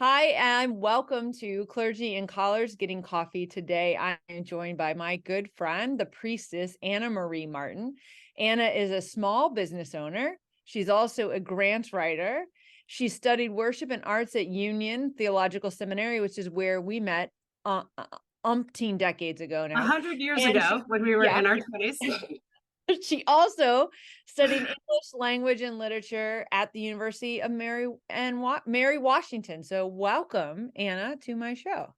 Hi, and welcome to Clergy and Collars Getting Coffee. Today, I am joined by my good friend, the Priestess Anna Marie Martin. Anna is a small business owner. She's also a grant writer. She studied worship and arts at Union Theological Seminary, which is where we met umpteen decades ago now. 100 years And ago when we were yeah, in our 20s. she also studied English language and literature at the University of Mary Washington. So welcome, Anna, to my show.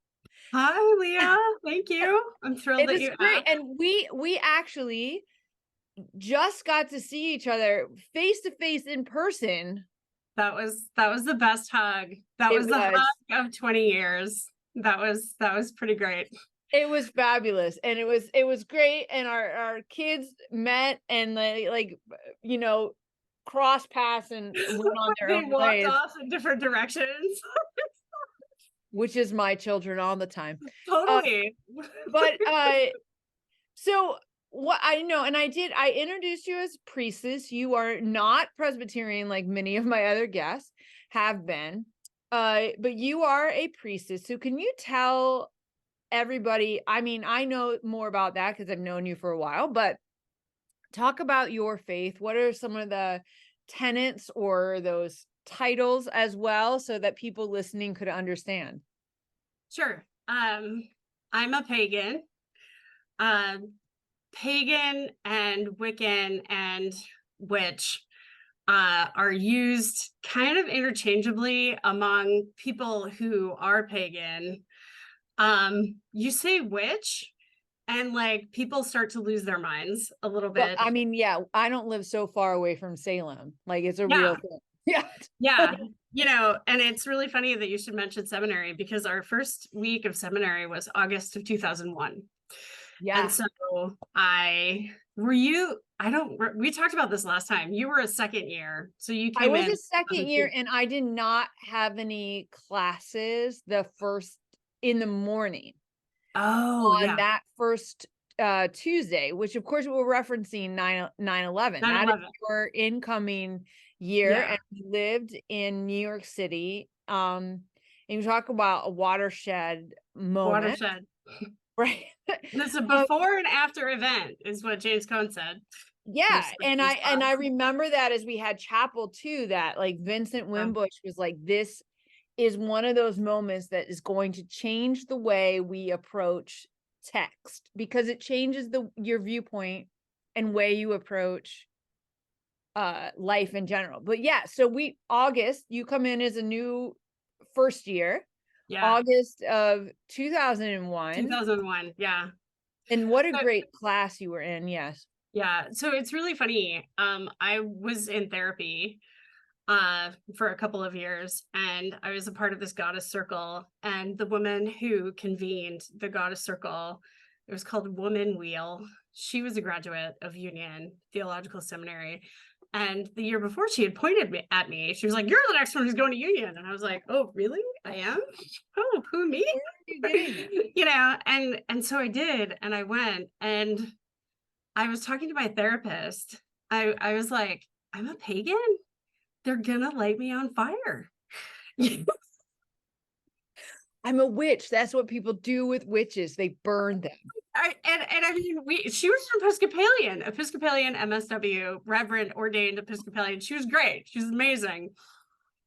Hi, Leah. Thank you. I'm thrilled It that is you great. asked. And we actually just got to see each other face to face in person. That was the best hug. That It was the was hug of 20 years. That was pretty great. it was fabulous, and it was great, and our kids met, and they cross paths and went on their They own walked ways, off in different directions. which is my children all the time. Uh, Totally. but So what I know, and I introduced you as priestess. You are not Presbyterian like many of my other guests have been. But you are a priestess. So can you tell everybody? I mean, I know more about that because I've known you for a while, but talk about your faith. What are some of the tenets or those titles as well, so that people listening could understand? Sure. I'm a pagan. Um, Pagan and Wiccan and witch are used kind of interchangeably among people who are pagan. You say witch, and like people start to lose their minds a little Well, bit. I mean, yeah, I don't live so far away from Salem. Like it's a real Yeah, thing. Yeah. yeah. And it's really funny that you should mention seminary because our first week of seminary was August of 2001. And Yeah. so we talked about this last time. You were a second year. So you I came was in a second year, and I did not have any classes the first in the morning Oh, on yeah. that first Tuesday, which of course we're referencing 9/11. That is 9/11. your incoming year, Yeah. and we lived in New York City. And you talk about a watershed moment, Watershed. right? This is a Um, before and after event, is what James Cone said. Yeah, and I This and I class. remember that as we had chapel too, that like Vincent Yeah. Wimbush was like, this is one of those moments that is going to change the way we approach text, because it changes your viewpoint and way you approach life in general. But yeah, so August, you come in as a new first year, Yeah. August of 2001. 2001. Yeah. And what a So, great class you were in. Yes. yeah. So it's really funny. I was in therapy for a couple of years, and I was a part of this goddess circle. And the woman who convened the goddess circle, it was called Woman Wheel. She was a graduate of Union Theological Seminary. And the year before, she had pointed at me. She was like, "You're the next one who's going to Union." And I was like, "Oh, really? I am? Oh, who, me?" Where are you getting that? And so I did, and I went, and I was talking to my therapist. I was like, "I'm a pagan. They're gonna light me on fire." I'm a witch. That's what people do with witches. They burn them. And I mean, she was an Episcopalian MSW, Reverend ordained Episcopalian. She was great. She was amazing.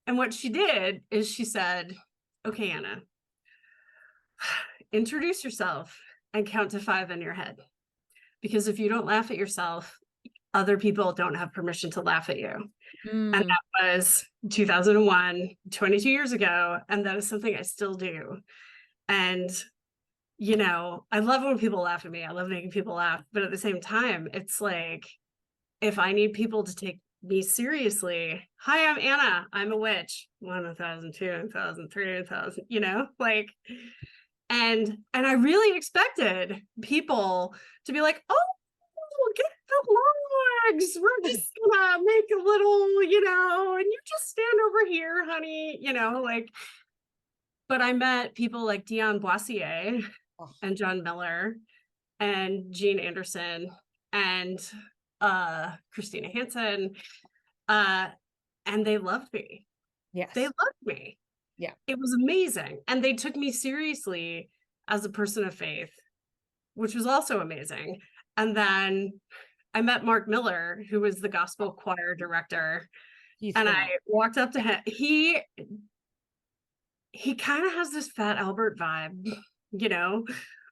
And what she did is she said, "Okay, Anna, introduce yourself and count to 5 in your head. Because if you don't laugh at yourself, other people don't have permission to laugh at you." And Mm. that was 2001, 22 years ago. And that is something I still do. And, I love when people laugh at me. I love making people laugh. But at the same time, it's like, if I need people to take me seriously, "Hi, I'm Anna. I'm a witch. 1,000, 2,000, 3,000, like, and I really expected people to be like, "Oh, get the logs. We're just gonna make a little, and you just stand over here, honey," like. But I met people like Dion Boissier Oh, and John Miller and Jean Anderson and Christina Hansen, uh, and they loved me. They yes. loved me. Yeah. It was amazing. And they took me seriously as a person of faith, which was also amazing. And then I met Mark Miller, who was the gospel choir director. He's And I phenomenal. walked up to him. He kind of has this Fat Albert vibe, you know?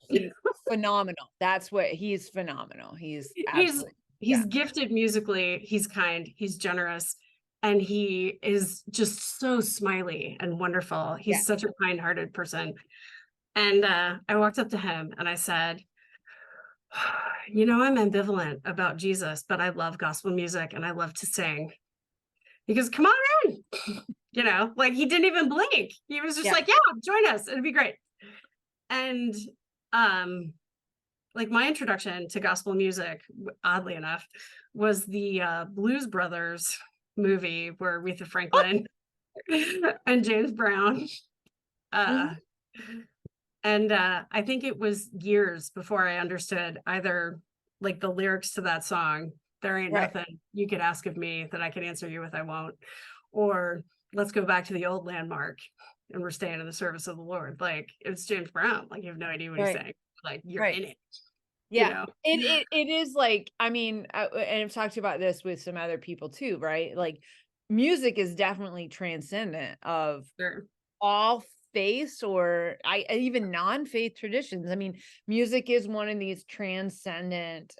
He's phenomenal. That's what he's phenomenal. He's He's absolutely, he's gifted musically, he's kind, he's generous, and he is just so smiley and wonderful. yeah. He's such a kind-hearted person. And I walked up to him and I said, you know, I'm ambivalent about Jesus, but I love gospel music and I love to sing. He goes, come on in. You know, like he didn't even blink. He was just Yeah. like, yeah, join us. It'd be great. And like my introduction to gospel music, oddly enough, was the Blues Brothers movie where Aretha Franklin and James Brown. Mhm. And I think it was years before I understood either like the lyrics to that song, there ain't Right. nothing you could ask of me that I can answer you with, I won't, or let's go back to the old landmark and we're staying in the service of the Lord. Like it's James Brown. Like you have no idea what he's Right. saying. Like you're Right. in it. Yeah. You know? It is like, I mean, and I've talked about this with some other people too, right? Like music is definitely transcendent of Sure. all faiths or even non-faith traditions. I mean, music is one of these transcendent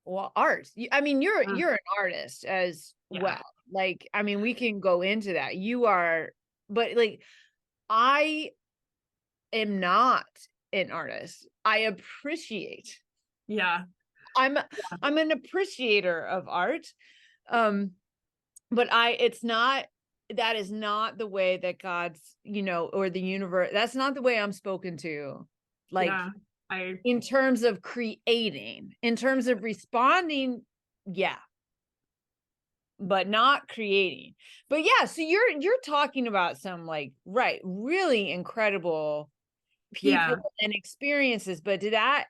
well, art. I mean, you're an artist as well. Like, I mean, we can go into that. You are, but like I am not an artist. I appreciate. Yeah. I'm an appreciator of art. But it's not, that is not the way that God's, or the universe, that's not the way I'm spoken to. Like Yeah. in terms of creating, in terms of responding, yeah, but not creating. But yeah, so you're talking about some like, right, really incredible people and experiences, but did that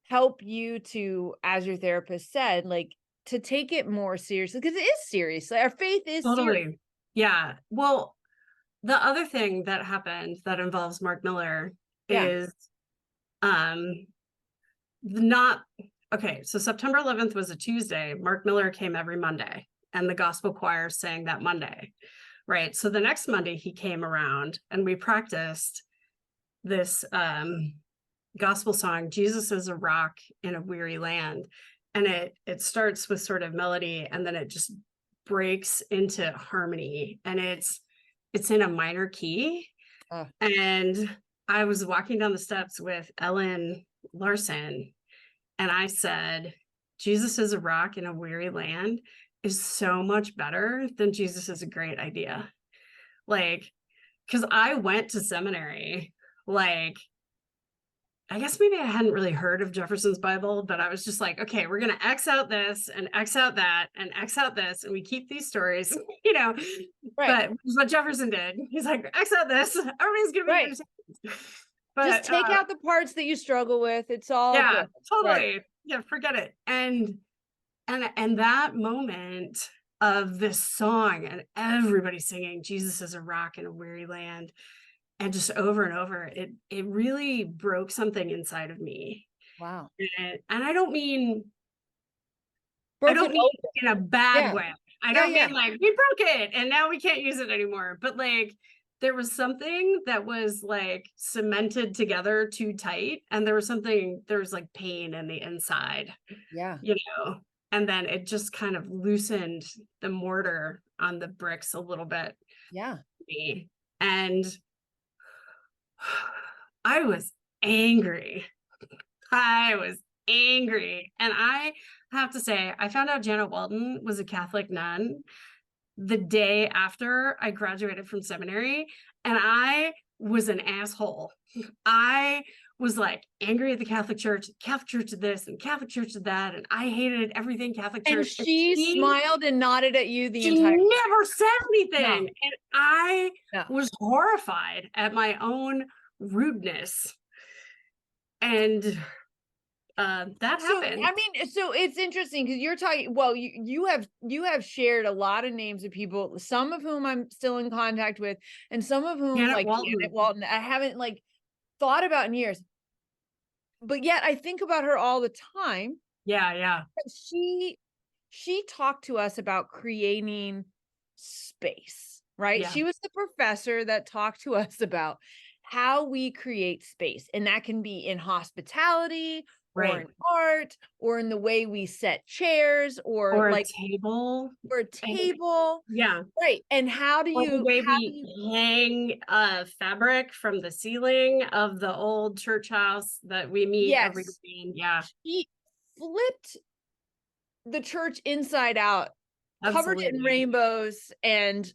help you to, as your therapist said, like to take it more seriously? Because it is serious. Like, our faith is serious. Totally. Yeah. Well, the other thing that happened that involves Mark Miller Yeah. is not okay. So September 11th was a Tuesday. Mark Miller came every Monday and the gospel choir sang that Monday. Right. So the next Monday he came around and we practiced this gospel song, Jesus is a Rock in a Weary Land. And it starts with sort of melody and then it just breaks into harmony and it's in a minor key. And I was walking down the steps with Ellen Larson and I said, Jesus is a Rock in a Weary Land is so much better than Jesus is a Great Idea. Like, because I went to seminary, like, I guess maybe I hadn't really heard of Jefferson's Bible, but I was just like, okay, we're going to X out this and X out that and X out this. And we keep these stories, you know, Right. but what Jefferson did, he's like, X out this, everybody's going to be Right. But just take out the parts that you struggle with. It's all good. Totally. Right. Yeah, forget it. And that moment of this song and everybody singing Jesus is a Rock in a Weary Land and just over and over, it really broke something inside of me. Wow. And I don't mean Broken in a bad way. I don't mean like we broke it and now we can't use it anymore. But like there was something that was like cemented together too tight. And there was like pain in the inside. Yeah. You know, and then it just kind of loosened the mortar on the bricks a little bit. Yeah. And I was angry. And I have to say, I found out Janet Walton was a Catholic nun the day after I graduated from seminary, and I was an asshole. I was like angry at the Catholic Church did this and Catholic Church did that, and I hated everything Catholic Church. And she smiled and nodded at you the She entire never said anything. No. And I was horrified at my own rudeness. And that So, happened. I mean, so it's interesting because you're talking, well, you have shared a lot of names of people, some of whom I'm still in contact with, and some of whom Janet like Walton. Janet Walton, I haven't like thought about in years. But yet I think about her all the time. Yeah. She talked to us about creating space, right? Yeah. She was the professor that talked to us about how we create space. And that can be in hospitality or in Right. art or in the way we set chairs or Or a like table. or a And table. yeah. Right. And Or the way we hang fabric from the ceiling of the old church house that we meet every yes, day in. Yeah, she flipped the church inside out, covered it in absolutely. rainbows and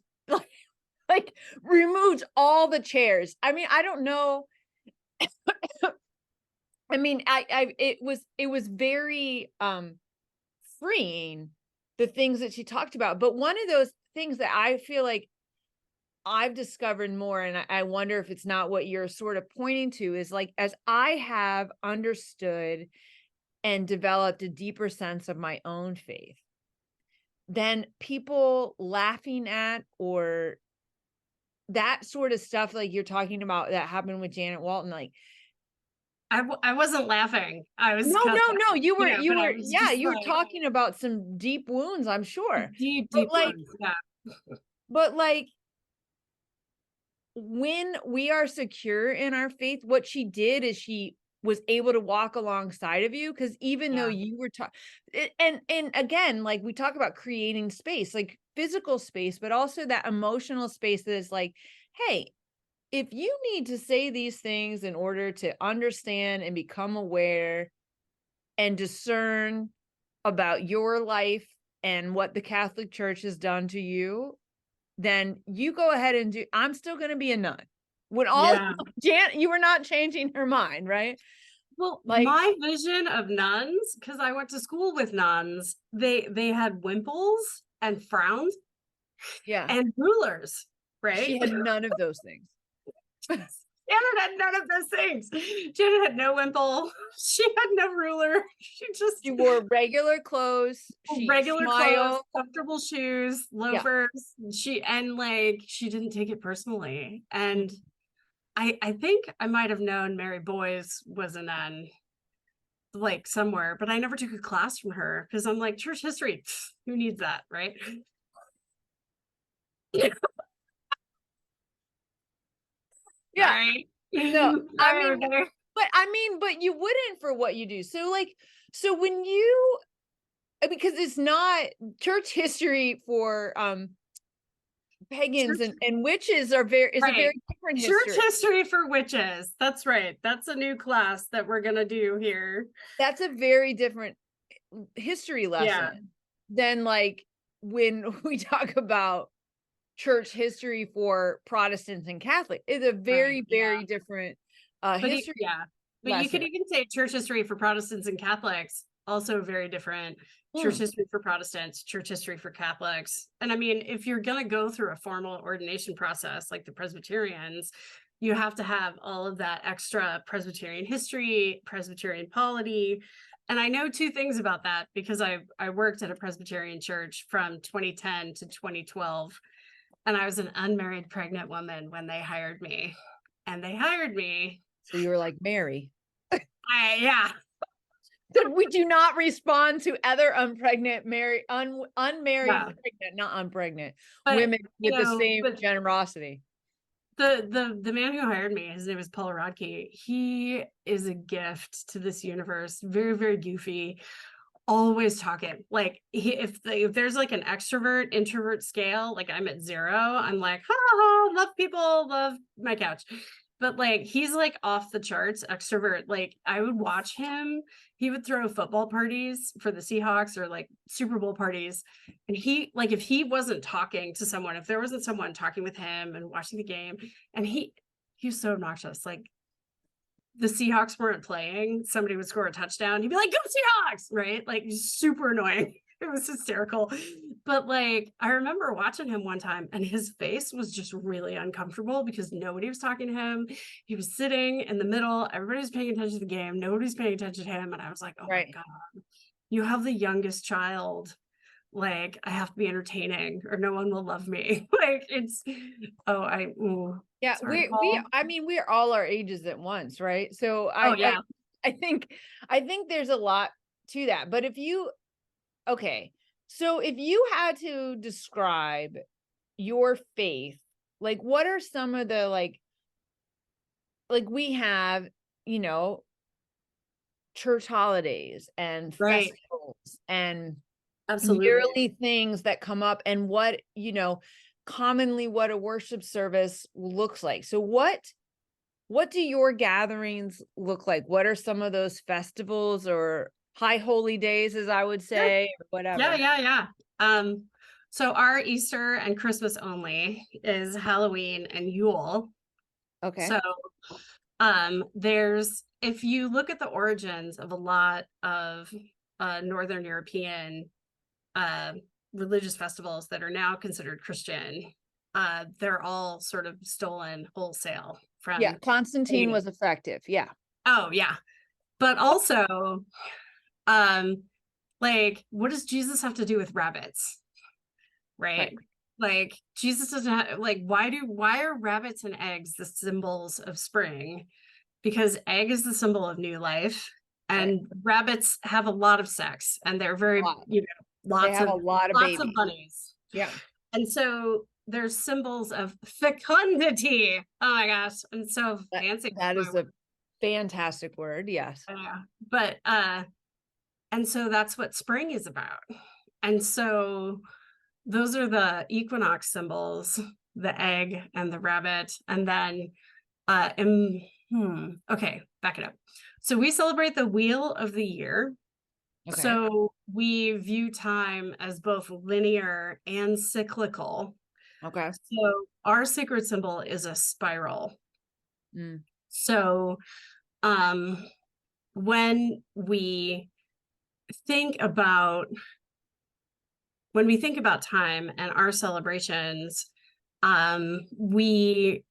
like removed all the chairs. I mean, I don't know. I mean, it was very freeing, the things that she talked about. But one of those things that I feel like I've discovered more, and I wonder if it's not what you're sort of pointing to, is like as I have understood and developed a deeper sense of my own faith, then people laughing at or that sort of stuff like you're talking about that happened with Janet Walton, like I wasn't laughing. I was no, kind no, of, no, but you I were, was yeah, just you were like talking about some deep wounds, I'm sure. But deep like, ones. Yeah. but like when we are secure in our faith, what she did is she was able to walk alongside of you because even though Yeah. you were and again, like we talk about creating space, like physical space, but also that emotional space that is like, hey, if you need to say these things in order to understand and become aware and discern about your life and what the Catholic Church has done to you, then you go ahead and do. I'm still going to be a nun. When all Yeah. Jan, you were not changing her mind, right? Well, Like, my vision of nuns, because I went to school with nuns, they had wimples and frowns yeah, and rulers, right? she had none of those things. Janet had none of those things. Janet had no wimple. She had no ruler. She just She wore regular clothes. She regular clothes, smiled. comfortable shoes, Yeah. loafers. She didn't take it personally. And I think I might have known Mary Boyce was a nun, like somewhere, but I never took a class from her because I'm like, church history, who needs that, right? Yeah. Sorry. No, I Sorry, mean, everybody. but you wouldn't for what you do. So like, so when you, because it's not church history for pagans Church, and witches is a right. very different Church history. history for witches. That's right. That's a new class that we're gonna do here. That's a very different history Yeah. lesson than like when we talk about church history for Protestants and Catholic. It's a Right. very, Yeah. very different But history yeah. But you could lesson. even say church history for Protestants and Catholics, also very different. Church Mm. history for Protestants, church history for Catholics. And I mean, if you're going to go through a formal ordination process like the Presbyterians, you have to have all of that extra Presbyterian history, Presbyterian polity. And I know two things about that because I worked at a Presbyterian church from 2010 to 2012. And I was an unmarried pregnant woman when they hired me. And they hired me. So you were like, Mary. Yeah. So we do not respond to other unpregnant, unmarried, Yeah. pregnant, not unpregnant But women with the same generosity. the man who hired me, his name is Paul Rodkey. He is a gift to this universe. Very, very goofy. Always talking. Like if there's like an extrovert introvert scale, like I'm at 0. I'm like, ha, ha, love people, love my couch. But like he's like off the charts extrovert. Like I would watch him. He would throw football parties for the Seahawks or like Super Bowl parties. And he like if he wasn't talking to someone, if there wasn't someone talking with him and watching the game, and he was so obnoxious. Like the Seahawks weren't playing, somebody would score a touchdown. He'd be like, "Go Seahawks!" Right? Like super annoying. It was hysterical. but like, I remember watching him one time and his face was just really uncomfortable because nobody was talking to him. He was sitting in the middle. Everybody's paying attention to the game. Nobody's paying attention to him. And I was like, oh my Right. God, you have the youngest child. Like, I have to be entertaining or no one will love me. Like, it's, Yeah, sorry, I mean, we're all our ages at once, right? So oh yeah. I think there's a lot to that. But okay, so if you had to describe your faith, like what are some of the like we have, you know, church holidays and Right. festivals and Absolutely. yearly things that come up, and what, you know, commonly what a worship service looks like. So what do your gatherings look like? What are some of those festivals or high holy days, as I would Yeah. say, or whatever? Yeah. So our Easter and Christmas only is Halloween and Yule. Okay. So there's, if you look at the origins of a lot of Northern European religious festivals that are now considered Christian, they're all sort of stolen wholesale Yeah, from Constantine pagan. was effective. Yeah. Oh yeah. But also, like, what does Jesus have to do with rabbits? Right. Right? Like, Jesus doesn't have, like, why are rabbits and eggs the symbols of spring? Because egg is the symbol of new life, Right. and rabbits have a lot of sex, and they're A very, lot. you know, They have a lot of lots of babies. bunnies. Yeah. And so there's symbols of fecundity. Oh my gosh, I'm so fancy. That is a fantastic word. Yes. But and so that's what spring is about. And so those are the equinox symbols, the egg and the rabbit. And then okay, back it up. So we celebrate the wheel of the year. Okay. So we view time as both linear and cyclical. Okay. So our sacred symbol is a spiral. Mm. So um when we think about time and our celebrations, we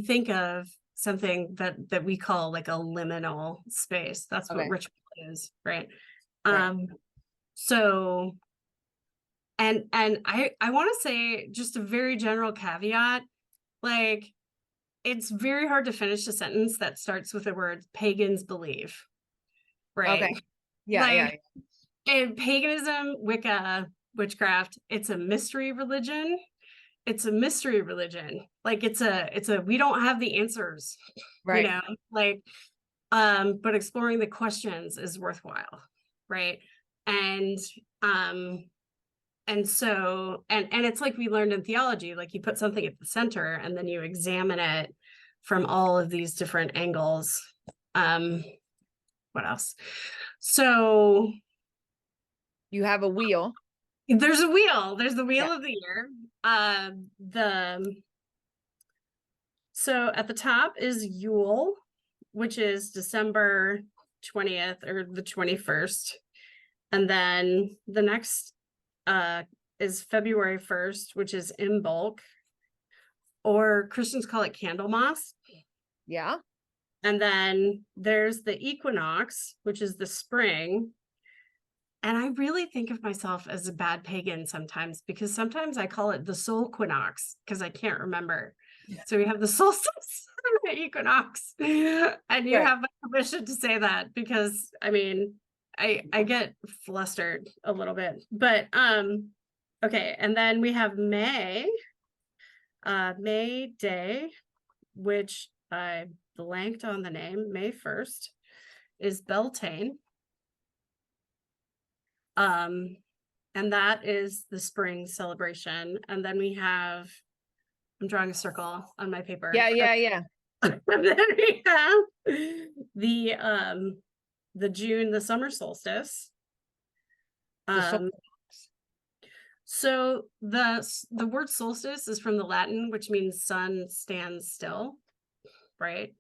think of something that we call like a liminal space. That's what Okay. ritual is, right? Right. So and I want to say just a very general caveat, like, it's very hard to finish a sentence that starts with the word pagans believe, right? Okay. Yeah. Like, Yeah. in paganism, Wicca, witchcraft, it's a mystery religion. It's a mystery religion. Like, it's a we don't have the answers, you Right. know, like, but exploring the questions is worthwhile, right? And so and it's like we learned in theology, like you put something at the center and then you examine it from all of these different angles. What else? So You have a wheel. there's a wheel. There's the wheel Yeah. of the year. So at the top is Yule, which is December 20th or the 21st. And then the next is February 1st, which is Imbolc, or Christians call it Candlemas. Yeah. And then there's the equinox, which is the spring. And I really think of myself as a bad pagan sometimes, because sometimes I call it the solquinox because I can't remember. So we have the solstice and the equinox. And you Right. have my permission to say that because I mean, I get flustered a little bit. But okay, and then we have May Day, which I blanked on the name, May 1st, is Beltane. And that is the spring celebration. And then we have, I'm drawing a circle on my paper. Yeah. And then we have the June, the summer solstice. So the word solstice is from the Latin, which means sun stands still, right?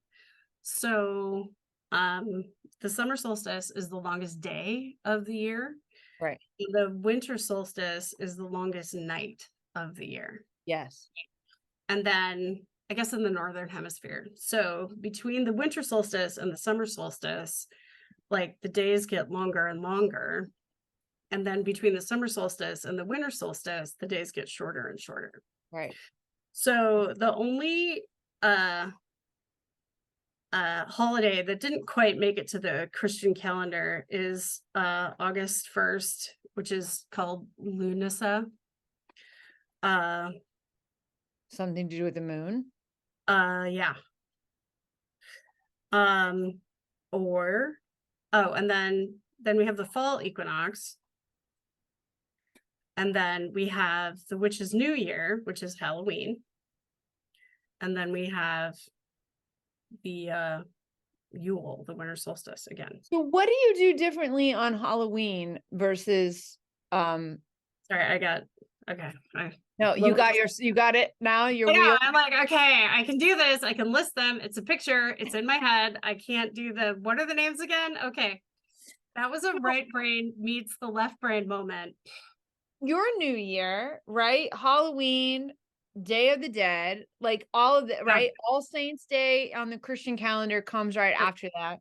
So the summer solstice is the longest day of the year. Right. The winter solstice is the longest night of the year. Yes. And then I guess in the northern hemisphere. So between the winter solstice and the summer solstice, like the days get longer and longer. And then between the summer solstice and the winter solstice, the days get shorter and shorter. Right. So the only holiday that didn't quite make it to the Christian calendar is August 1st, which is called Lunasa. Something to do with the moon? Yeah. And then we have the fall equinox. And then we have the Witch's New Year, which is Halloween. And then we have the Yule, the winter solstice again. So what do you do differently on Halloween versus Sorry, no, you got it now, your wheel. I'm like, okay, I can do this. I can list them. It's a picture. It's in my head. I can't do what are the names again? Okay. That was a right brain meets the left brain moment. Your New Year, right? Halloween, Day of the Dead, like all of that, right? All Saints Day on the Christian calendar comes right after that.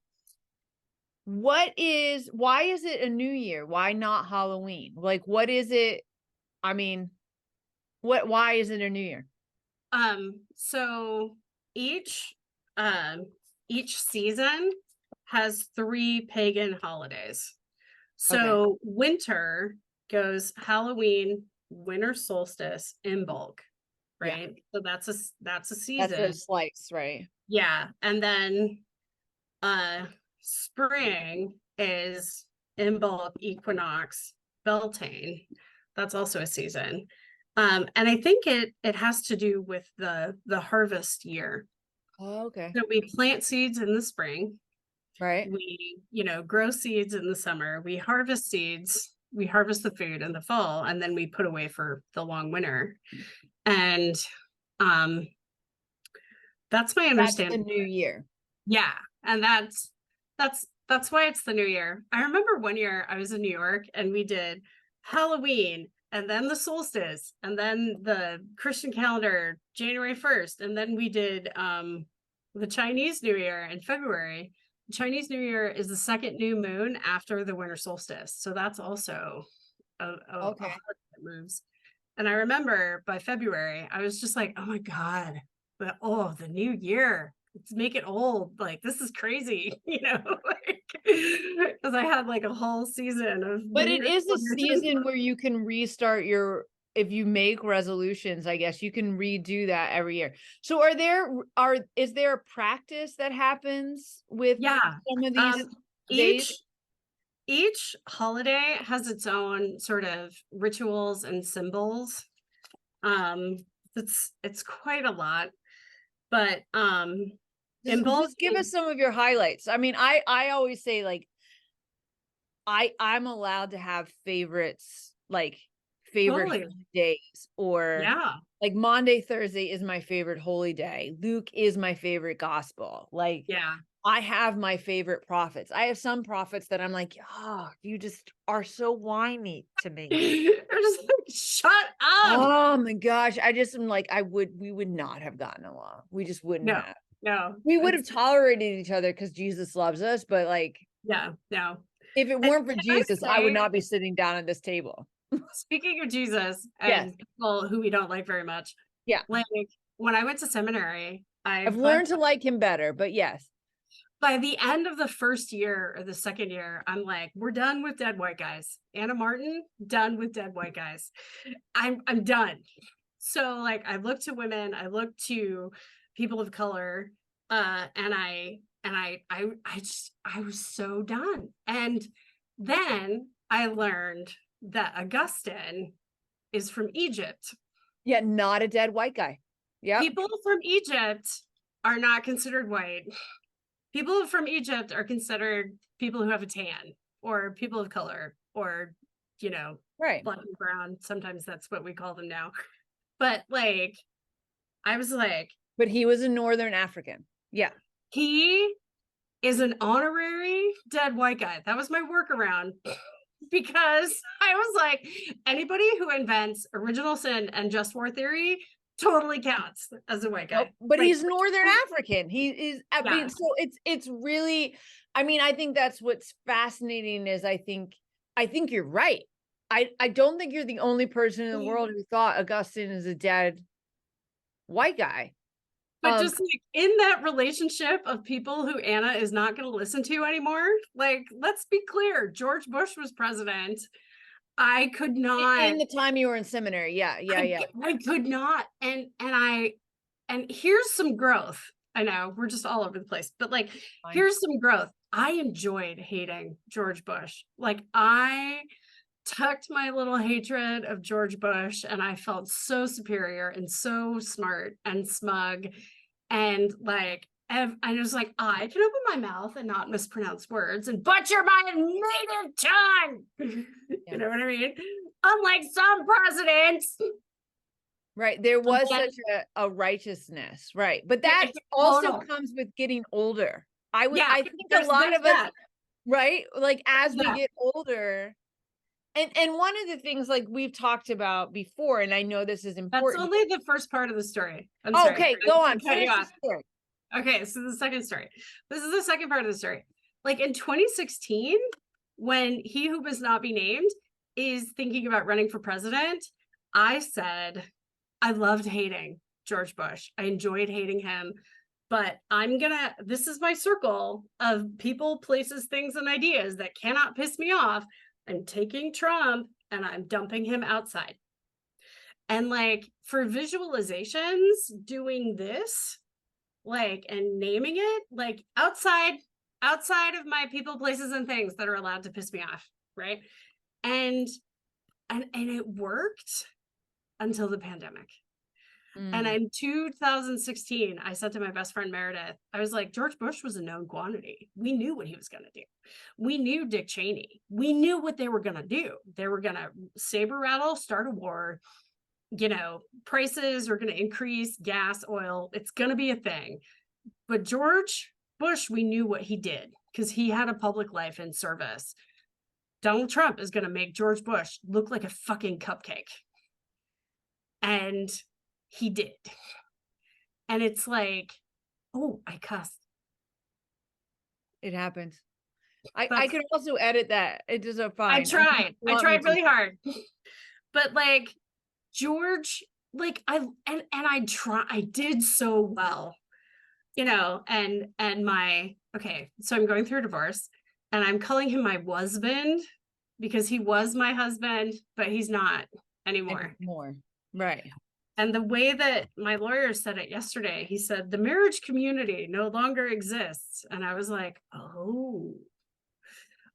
Why is it a new year? Why not Halloween? Like, what is it? I mean, why is it a new year? So each season has 3 pagan holidays. So winter goes Halloween, winter solstice, Imbolc, right? Yeah. So that's a season. That's a slice, right? Yeah. And then spring is Imbolc, equinox, Beltane. That's also a season. And I think it has to do with the harvest year. Oh, okay. So we plant seeds in the spring. Right. We, grow seeds in the summer. We harvest seeds. We harvest the food in the fall, and then we put away for the long winter. And that's my understanding. That's the new year. Yeah. And that's why it's the new year. I remember one year I was in New York and we did Halloween and then the solstice and then the Christian calendar, January 1st. And then we did the Chinese New Year in February. The Chinese New Year is the second new moon after the winter solstice. So that's also a holiday that moves. And I remember by February, I was just like, oh my God, the new year. Let's make it old. Like, this is crazy, because I had like a whole season of. But it is a season where you can restart if you make resolutions, I guess you can redo that every year. So is there a practice that happens with some of these days? Each holiday has its own sort of rituals and symbols. It's quite a lot. But just give us some of your highlights. I mean, I always say like I'm allowed to have favorites, like favorite days, or like Monday, Thursday is my favorite holy day. Luke is my favorite gospel. Like, I have my favorite prophets. I have some prophets that I'm like, you just are so whiny to me. They're just like, shut up. Oh my gosh. I just am like, we would not have gotten along. We just wouldn't have. No. We would have tolerated each other because Jesus loves us, but like, no. If it weren't for Jesus, I would not be sitting down at this table. Speaking of Jesus and people who we don't like very much. Yeah. Like when I went to seminary, I've learned to like him better, but yes. By the end of the first year or the second year, I'm like, we're done with dead white guys. Anna Martin, done with dead white guys. I'm done. So like I look to women, I look to people of color, and I was so done. And then I learned that Augustine is from Egypt. Yeah, not a dead white guy. Yeah. People from Egypt are not considered white. People from Egypt are considered people who have a tan or people of color or, black and brown. Sometimes that's what we call them now. But like, I was like. But he was a Northern African. Yeah. He is an honorary dead white guy. That was my workaround. because I was like, anybody who invents original sin and just war theory totally counts as a white Nope, guy. but Like, he's Northern African. He is, I yeah. mean, so it's really, I mean, I think that's what's fascinating is I think you're right. I don't think you're the only person in the world who thought Augustine is a dead white guy. But just like in that relationship of people who Anna is not going to listen to anymore, like, let's be clear, George Bush was president. I could not. In the time you were in seminary. Yeah. I could not. And here's some growth. I know we're just all over the place, but like, Fine. here's some growth. I enjoyed hating George Bush. Like, I tucked my little hatred of George Bush and I felt so superior and so smart and smug. And like, I was like, I can open my mouth and not mispronounce words and butcher my native tongue. You know what I mean? Unlike some presidents. Right. There was Yeah. such a righteousness. Right. But that also comes with getting older. I think a lot of us, right? Like as we get older, and one of the things like we've talked about before, and I know this is That's important. only the first part of the story. I'm sorry. Okay, go on. Finish the story. Okay, so the second story. This is the second part of the story. Like in 2016, when he who must not be named is thinking about running for president, I said, I loved hating George Bush. I enjoyed hating him, but this is my circle of people, places, things, and ideas that cannot piss me off. I'm taking Trump and I'm dumping him outside. And like for visualizations, doing this, like, and naming it, like outside of my people, places, and things that are allowed to piss me off, right? And it worked until the pandemic. And in 2016, I said to my best friend Meredith, I was like, George Bush was a known quantity. We knew what he was going to do. We knew Dick Cheney. We knew what they were going to do. They were going to saber rattle, start a war. You know, prices are going to increase, gas, oil. It's going to be a thing. But George Bush, we knew what he did because he had a public life in service. Donald Trump is going to make George Bush look like a fucking cupcake. And he did. And it's like, oh, I cussed. It happens. I could also edit that. It does a fine. I tried really hard. But like George, like I did so well, you know, and so I'm going through a divorce and I'm calling him my husband because he was my husband, but he's not anymore. Right. And the way that my lawyer said it yesterday, he said, the marriage community no longer exists. And I was like, oh,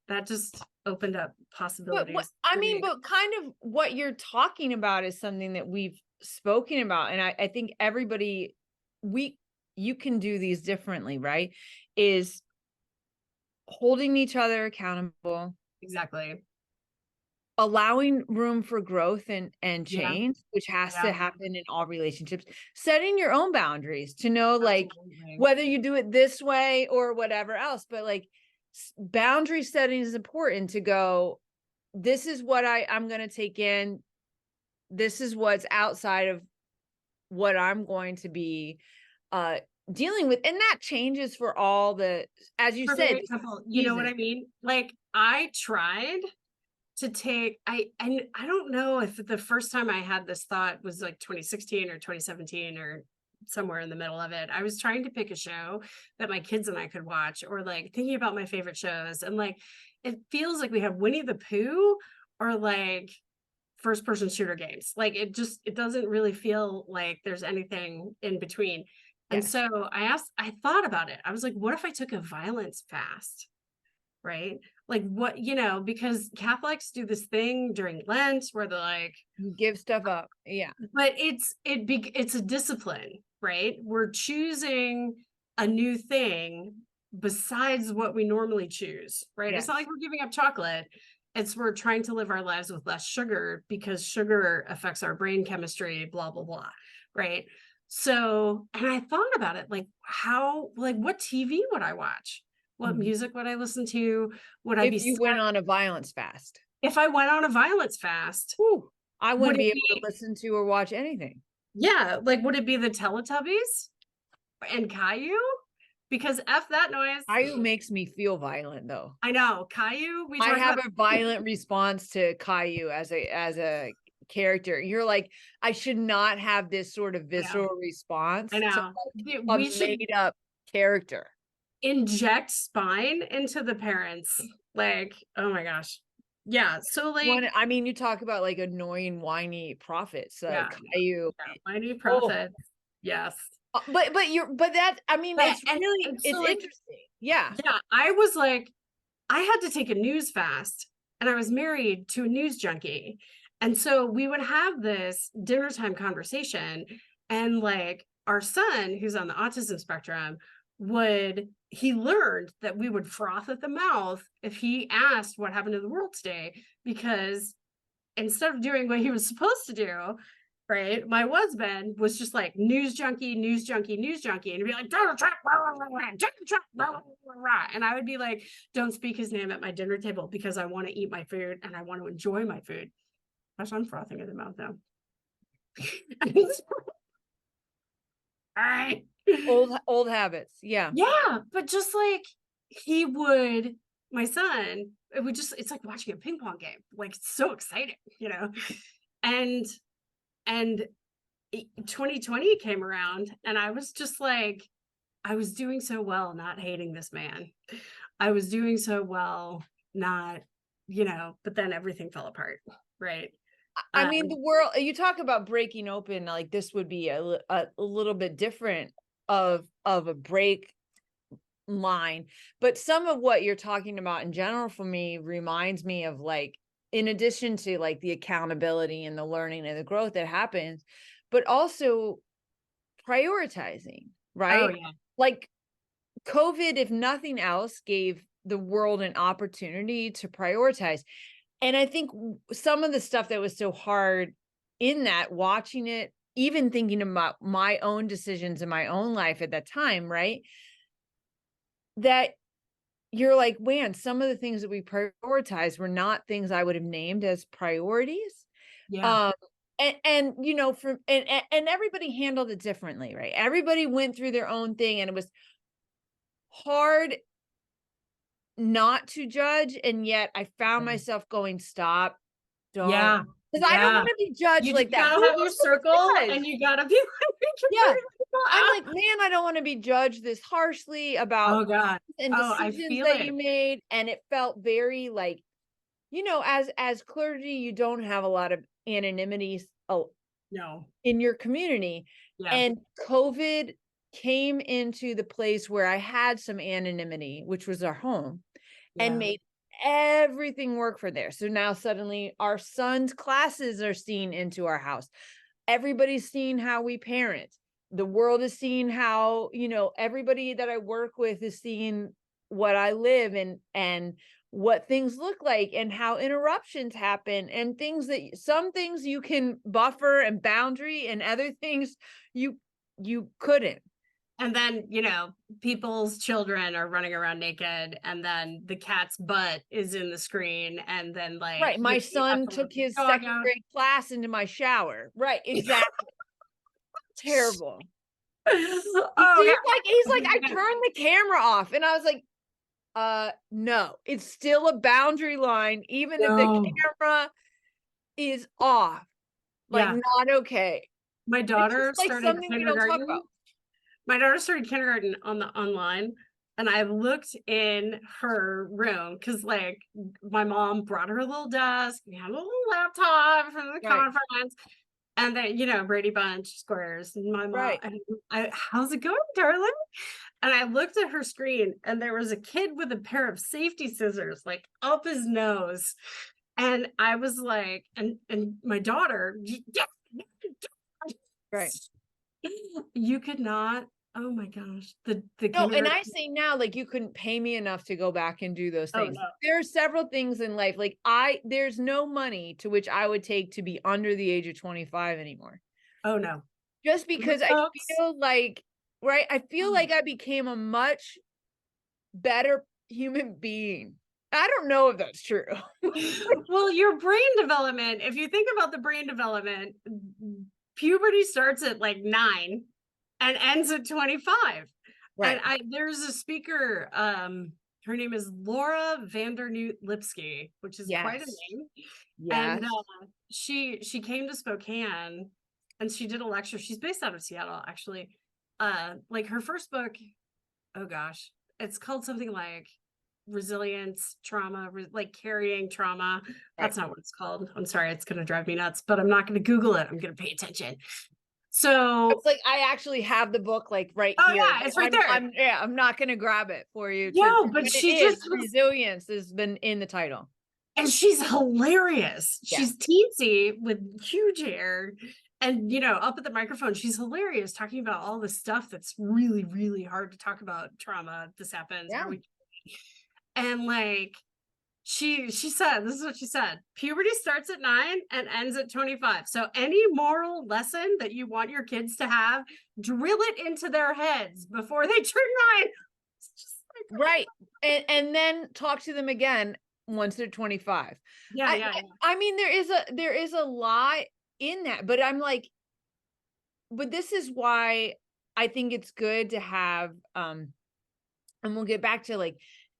that just opened up possibilities. But kind of what you're talking about is something that we've spoken about. And I think everybody, you can do these differently, right? Is holding each other accountable. Exactly. Allowing room for growth and change, which has to happen in all relationships, setting your own boundaries to know like whether you do it this way or whatever else, but like boundary setting is important to go, this is what I'm going to take in. This is what's outside of what I'm going to be dealing with. And that changes for all the, as you said, you know what I mean? Like I tried to take, I don't know if the first time I had this thought was like 2016 or 2017 or somewhere in the middle of it. I was trying to pick a show that my kids and I could watch, or like thinking about my favorite shows. And like, it feels like we have Winnie the Pooh or like first person shooter games. Like it doesn't really feel like there's anything in between. And so I thought about it. I was like, what if I took a violence fast? Right? Like what, you know, because Catholics do this thing during Lent where they're like, you give stuff up. Yeah. But it's a discipline, right? We're choosing a new thing besides what we normally choose, right? Yes. It's not like we're giving up chocolate. We're trying to live our lives with less sugar because sugar affects our brain chemistry, blah, blah, blah. Right. So, and I thought about it, like what TV would I watch? What music would I listen to? Would I be if you went on a violence fast? if I went on a violence fast, Whew, I would wouldn't it be able to be, listen to or watch anything. yeah, like, would it be the Teletubbies and Caillou? Because F that noise. Caillou makes me feel violent though. I know, Caillou, we I talked have about. a violent response to Caillou as a character. You're like, I should not have this sort of I know, visceral response I to know. a We should made up character. inject spine into the parents. Like, oh my gosh. Yeah. So like, One, I mean, you talk about like annoying, whiny prophets, yeah, Caillou. yeah, mighty Oh, prophets. Yes. but that, I mean, But it's really, and so it's like, interesting. Yeah. yeah, I was like, I had to take a news fast, and I was married to a news junkie. And so we would have this dinner time conversation, and like our son, who's on the autism spectrum, he learned that we would froth at the mouth if he asked what happened to the world today, because instead of doing what he was supposed to do, right, my husband was just like news junkie, news junkie, news junkie, and he'd be like, Donald Trump, Donald Trump, and I would be like, don't speak his name at my dinner table because I want to eat my food and I want to enjoy my food. Gosh, I'm frothing at the mouth now. All right. Old habits. Yeah. Yeah, but just like he would, my son, it's like watching a ping pong game. Like, it's so exciting, you know? And and 2020 came around, and I was just like, I was doing so well not hating this man. I was doing so well not, but then everything fell apart, right? I mean, the world, you talk about breaking open, like this would be a little bit different of a break line, but some of what you're talking about in general for me reminds me of, like, in addition to like the accountability and the learning and the growth that happens, but also prioritizing, Oh right? yeah. Like COVID, if nothing else, gave the world an opportunity to prioritize. And I think some of the stuff that was so hard in that, watching it, even thinking about my own decisions in my own life at that time, right? That you're like, man, some of the things that we prioritize were not things I would have named as priorities. Yeah. Um, and from and everybody handled it differently, right? Everybody went through their own thing, and it was hard not to judge, and yet I found myself going, stop, don't, Yeah. because I don't Yeah. want to be judged You like just that. gotta Who have your wants to be circle, judged? and you gotta be Yeah. people I'm out. like, man, I don't want to be judged this harshly about Oh God. and Oh, I decisions feel that it. you made. And it felt very like, as clergy, you don't have a lot of anonymity No. in your community. Yeah. And COVID came into the place where I had some anonymity, which was our home, and Yeah. made everything work for there. So now suddenly our son's classes are seen into our house. Everybody's seeing how we parent. The world is seeing how, everybody that I work with is seeing what I live and what things look like and how interruptions happen, and some things you can buffer and boundary, and other things you couldn't. And then, people's children are running around naked, and then the cat's butt is in the screen, and then like Right. My you have son to let took the his dog second out. grade class into my shower. Right. Exactly. Terrible. Oh He's like, I yeah. turned the camera off, and I was like, no, it's still a boundary line, even if the No. camera is off. Like, Yeah. not okay. My It's just daughter like started something we don't talk kindergarten. about. My daughter started kindergarten on the online, and I looked in her room because like my mom brought her a little desk, we had a little laptop from the Right. conference, and then Brady Bunch squares, and my mom, Right. and how's it going, darling? And I looked at her screen, and there was a kid with a pair of safety scissors like up his nose, and I was like, and my daughter, Right. you could not. Oh my gosh, the No, and I kindergarten. say now, like, you couldn't pay me enough to go back and do those Oh things. no. There are several things in life, like there's no money to which I would take to be under the age of 25 anymore. Oh no. Just because I Folks. feel like, right, I feel like I became a much better human being I don't know if that's true. Well, your brain development, if you think about the brain development, puberty starts at like 9 and ends at 25. Right. And there's a speaker, her name is Laura Vandernoot Lipsky, which is quite a Yes. name. And Yes. she came to Spokane and she did a lecture. She's based out of Seattle, actually. Like her first book, oh gosh, it's called something like Resilience, Trauma, like Carrying Trauma. Right. That's not what it's called. I'm sorry, it's going to drive me nuts, but I'm not going to Google it. I'm going to pay attention. So, It's like I actually have the book like right oh here, yeah, but it's right there. I'm not gonna grab it for you No, but but it she is just was, resilience has been in the title. and she's hilarious. Yeah. She's teensy with huge hair. And up at the microphone, she's hilarious talking about all the stuff that's really, really hard to talk about. Trauma, this happens, Yeah. how we, and like she said, this is what she said: puberty starts at 9 and ends at 25. So any moral lesson that you want your kids to have, drill it into their heads before they turn 9. It's just like, Right. And then talk to them again once they're 25. yeah. I mean, there is a lot in that, but I'm like, but this is why I think it's good to have, and we'll get back to like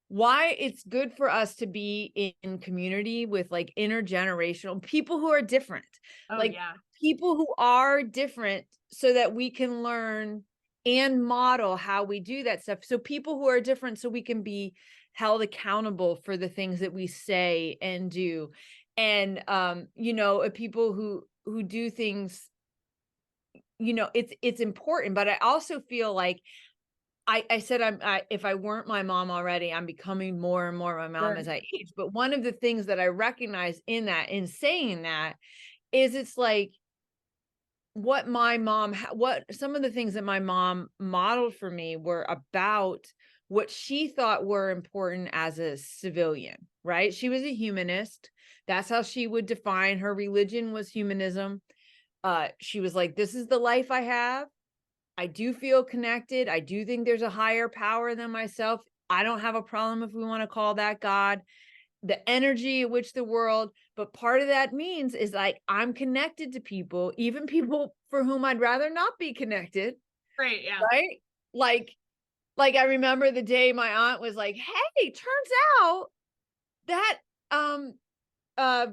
why it's good for us to be in community with like intergenerational people who are different, Oh like yeah. people who are different, so that we can learn and model how we do that stuff. So people who are different, so we can be held accountable for the things that we say and do. And people who do things, it's important. But I also feel like I said if I weren't my mom already, I'm becoming more and more my mom Sure. as I age. But one of the things that I recognize in saying that, is it's like what some of the things that my mom modeled for me were about what she thought were important as a civilian, right? She was a humanist. That's how she would define her religion, was humanism. She was like, this is the life I have. I do feel connected. I do think there's a higher power than myself. I don't have a problem if we want to call that God, the energy at which the world, but part of that means is like, I'm connected to people, even people for whom I'd rather not be connected. Right. Yeah. Right. Like I remember the day my aunt was like, hey, turns out that, uh,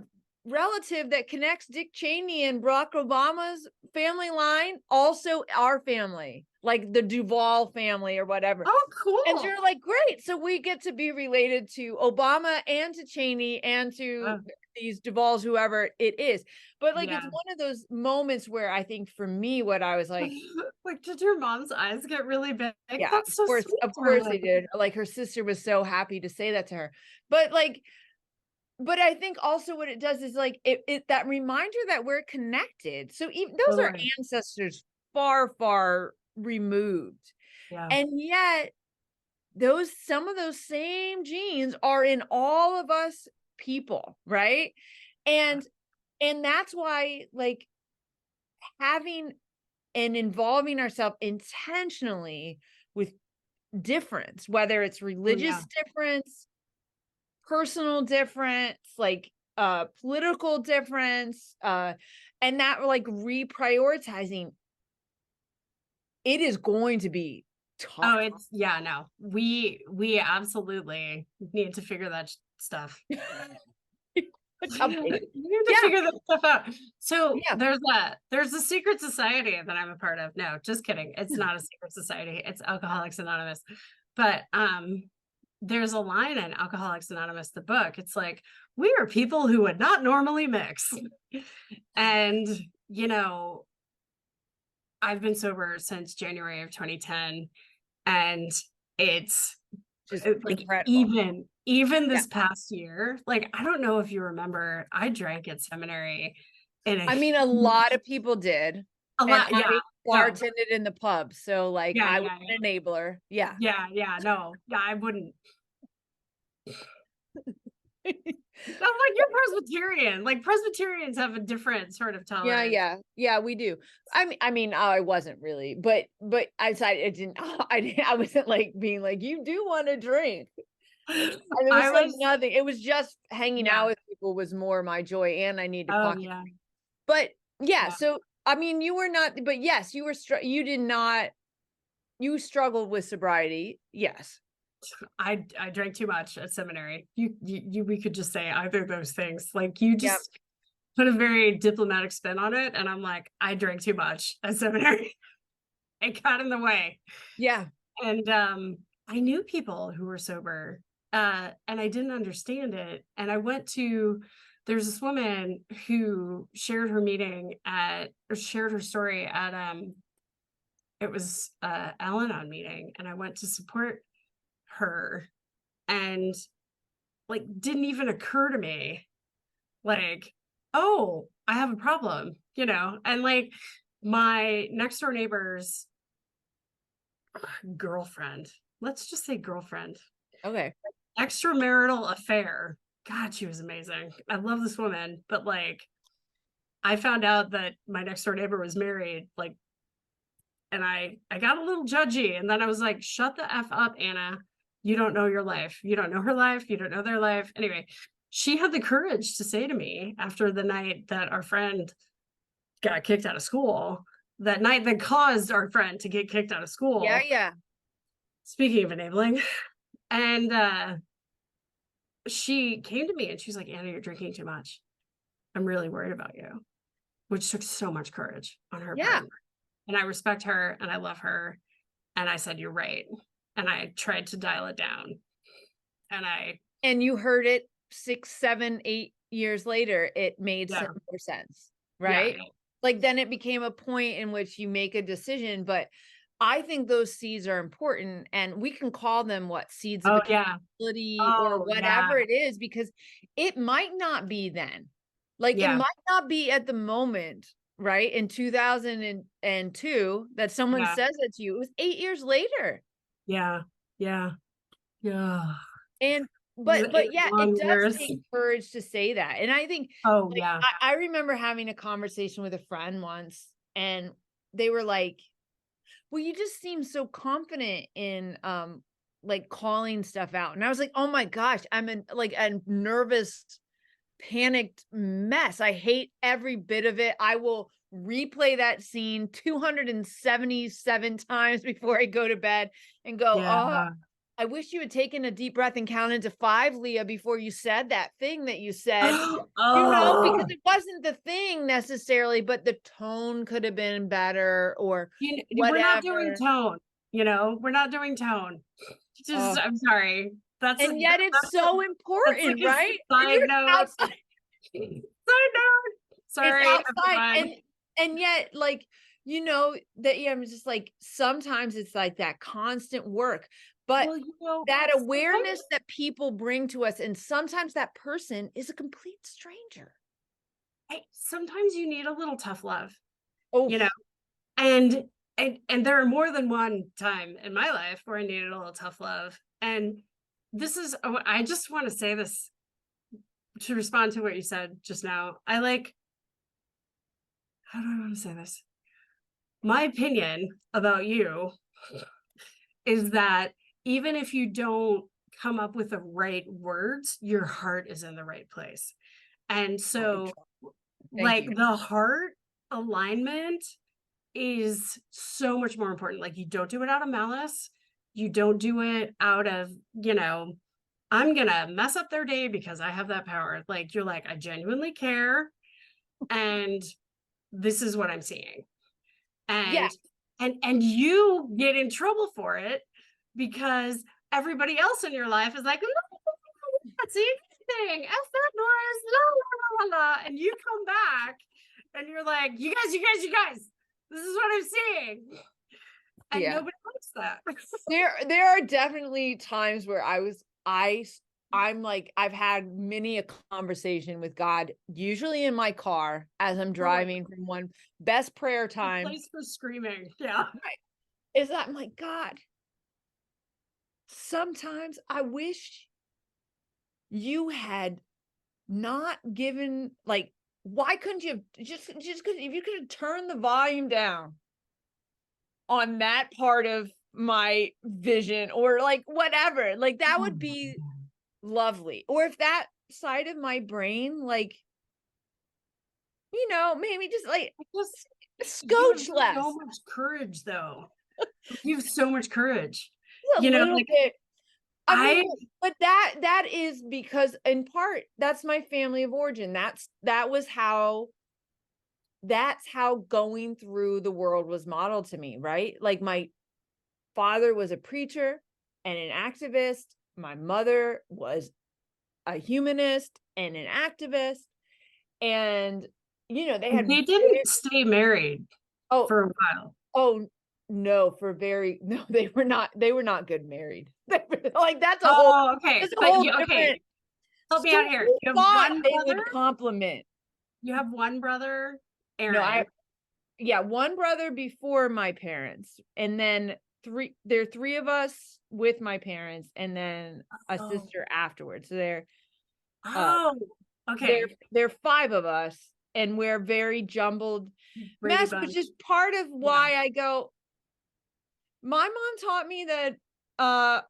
relative that connects Dick Cheney and Barack Obama's family line, also our family, like the Duvall family or whatever. Oh, And cool. you're like, great. So we get to be related to Obama and to Cheney and to these Duvalls, whoever it is. But like, it's Yeah. one of those moments where I think for me, what I was like, Like, did your mom's eyes get really big? yeah, That's so sweet, of course they darling. did. Like her sister was so happy to say that to her. But like, but I think also what it does is like it that reminder that we're connected. So even those are Totally. ancestors far, far removed. Yeah. And yet some of those same genes are in all of us people, right? And that's why like having and involving ourselves intentionally with difference, whether it's Oh religious yeah. difference, personal difference, like political difference, and that like reprioritizing, it is going to be Oh, tough. it's, yeah, no. We absolutely need to figure that stuff. Update. You need to Yeah, figure that stuff out. So yeah. there's a secret society that I'm a part of. No, just kidding. It's not a secret society. It's Alcoholics Anonymous. But there's a line in Alcoholics Anonymous, the book. It's like, we are people who would not normally mix. And, I've been sober since January of 2010, and it's Just like, incredible. even Yeah. this past year, like, I don't know if you remember, I drank at seminary in I mean, a lot of people did. a And lot. Yeah. I No. bartended in the pub. So like Yeah, I was yeah, an enabler. Yeah. yeah. No, yeah, I wouldn't. That's like, you're Presbyterian. Like, Presbyterians have a different sort of Yeah, tolerance. yeah. Yeah, we do. I mean, I wasn't really, but I decided it didn't I wasn't like being like, you do want to drink. And it was I like was, nothing. It was just hanging yeah. out with people was more my joy, and I need to Oh, pocket. yeah. But yeah, Yeah. so I mean, you were not, but yes, you did not, you struggled with sobriety. Yes. I drank too much at seminary. We could just say either of those things. Like you Yeah. just put a very diplomatic spin on it, and I'm like, I drank too much at seminary. It got in the way. Yeah. And I knew people who were sober, and I didn't understand it. And I went to there's this woman who shared her meeting at or shared her story at it was Al-Anon meeting, and I went to support her, and like didn't even occur to me like, oh, I have a problem, and like my next door neighbor's girlfriend, let's just say girlfriend, Okay. extramarital affair. God, she was amazing. I love this woman, but like I found out that my next door neighbor was married, like, and I got a little judgy, and then I was like, shut the F up, Anna. You don't know your life. You don't know her life. You don't know their life. Anyway, she had the courage to say to me after the night that our friend got kicked out of school, that night that caused our friend to get kicked out of Yeah. school. Yeah. Speaking of enabling, and she came to me and she's like, Anna, you're drinking too much. I'm really worried about you, which took so much courage on her Yeah. part. And I respect her and I love her. And I said, you're right. And I tried to dial it down. And And you heard it 6, 7, 8 years later, it made yeah, more sense, yeah, right? Like then it became a point in which you make a decision, but I think those seeds are important, and we can call them what, seeds of oh, yeah, accountability or oh, yeah, whatever it is, because it might not be then. Like it yeah, might not be at the moment, right? In 2002 that someone yeah, says that to you. It was 8 years later. yeah, yeah, yeah. And Eight but yeah, it long does years. take courage to say that. And I think Oh, like yeah. I remember having a conversation with a friend once, and they were like, "Well, you just seem so confident in like calling stuff out." And I was like, "Oh my gosh, I'm in like a nervous, panicked mess. I hate every bit of it. I will replay that scene 277 times before I go to bed and go, oh, Yeah. I wish you had taken a deep breath and counted to 5, Leah, before you said that thing that you said, because Oh, it wasn't the thing necessarily, but the tone could have been better or we're not doing whatever. tone, we're not doing tone. Just, Oh, I'm sorry. and yet it's so That's like important, a right? And side you're note. outside, Side note. it's Sorry, outside, everyone. and yet, like, that, yeah, I'm just like, sometimes it's like that constant work, but Well, that sometimes, awareness that people bring to us, and sometimes that person is a complete stranger. sometimes you need a little tough love, Oh, you know, and and there are more than one time in my life where I needed a little tough love. And this is, I just want to say this to respond to what you said just now. I like, how do I want to say this? My opinion about you is that even if you don't come up with the right words, your heart is in the right place. And so, thank like, you. the heart alignment is so much more important. Like, you don't do it out of malice. You don't do it out of, I'm gonna mess up their day because I have that power. Like, you're like, I genuinely care, and this is what I'm seeing. Yeah, And you get in trouble for it because everybody else in your life is like, no, that's the thing, F that noise, la la la la, and you come back and you're like, you guys, this is what I'm seeing, and yeah. nobody likes that. There are definitely times where I'm like, I've had many a conversation with God, usually in my car as I'm Oh, driving from one best prayer the time. place for screaming, yeah. Right. Is that I'm like, God, sometimes I wish you had not given, like, why couldn't you have just could, if you could have turned the volume down on that part of my vision, or like whatever, like that Oh would my be, God. lovely. Or if that side of my brain, like, maybe just like I just you have scotch so less, much courage though. You have so much courage. a You know, little like bit. I mean, I but that is because in part that's my family of origin. That's how going through the world was modeled to me, right? Like my father was a preacher and an activist. My mother was a humanist and an activist. And, they had, they didn't stay married oh, for a while. oh, no, no, they were not good married. Like Oh, okay. that's a But whole you different okay. Help me story. out here. They You have thought one they brother? would compliment. You have one brother, No, Aaron. yeah, one brother before my parents, and then there are three of us with my parents, and then a Oh. sister afterwards. So uh Oh, okay. they're five of us, and we're very jumbled Brady mess, which Bunch. is part of Yeah, why I go. My mom taught me that uh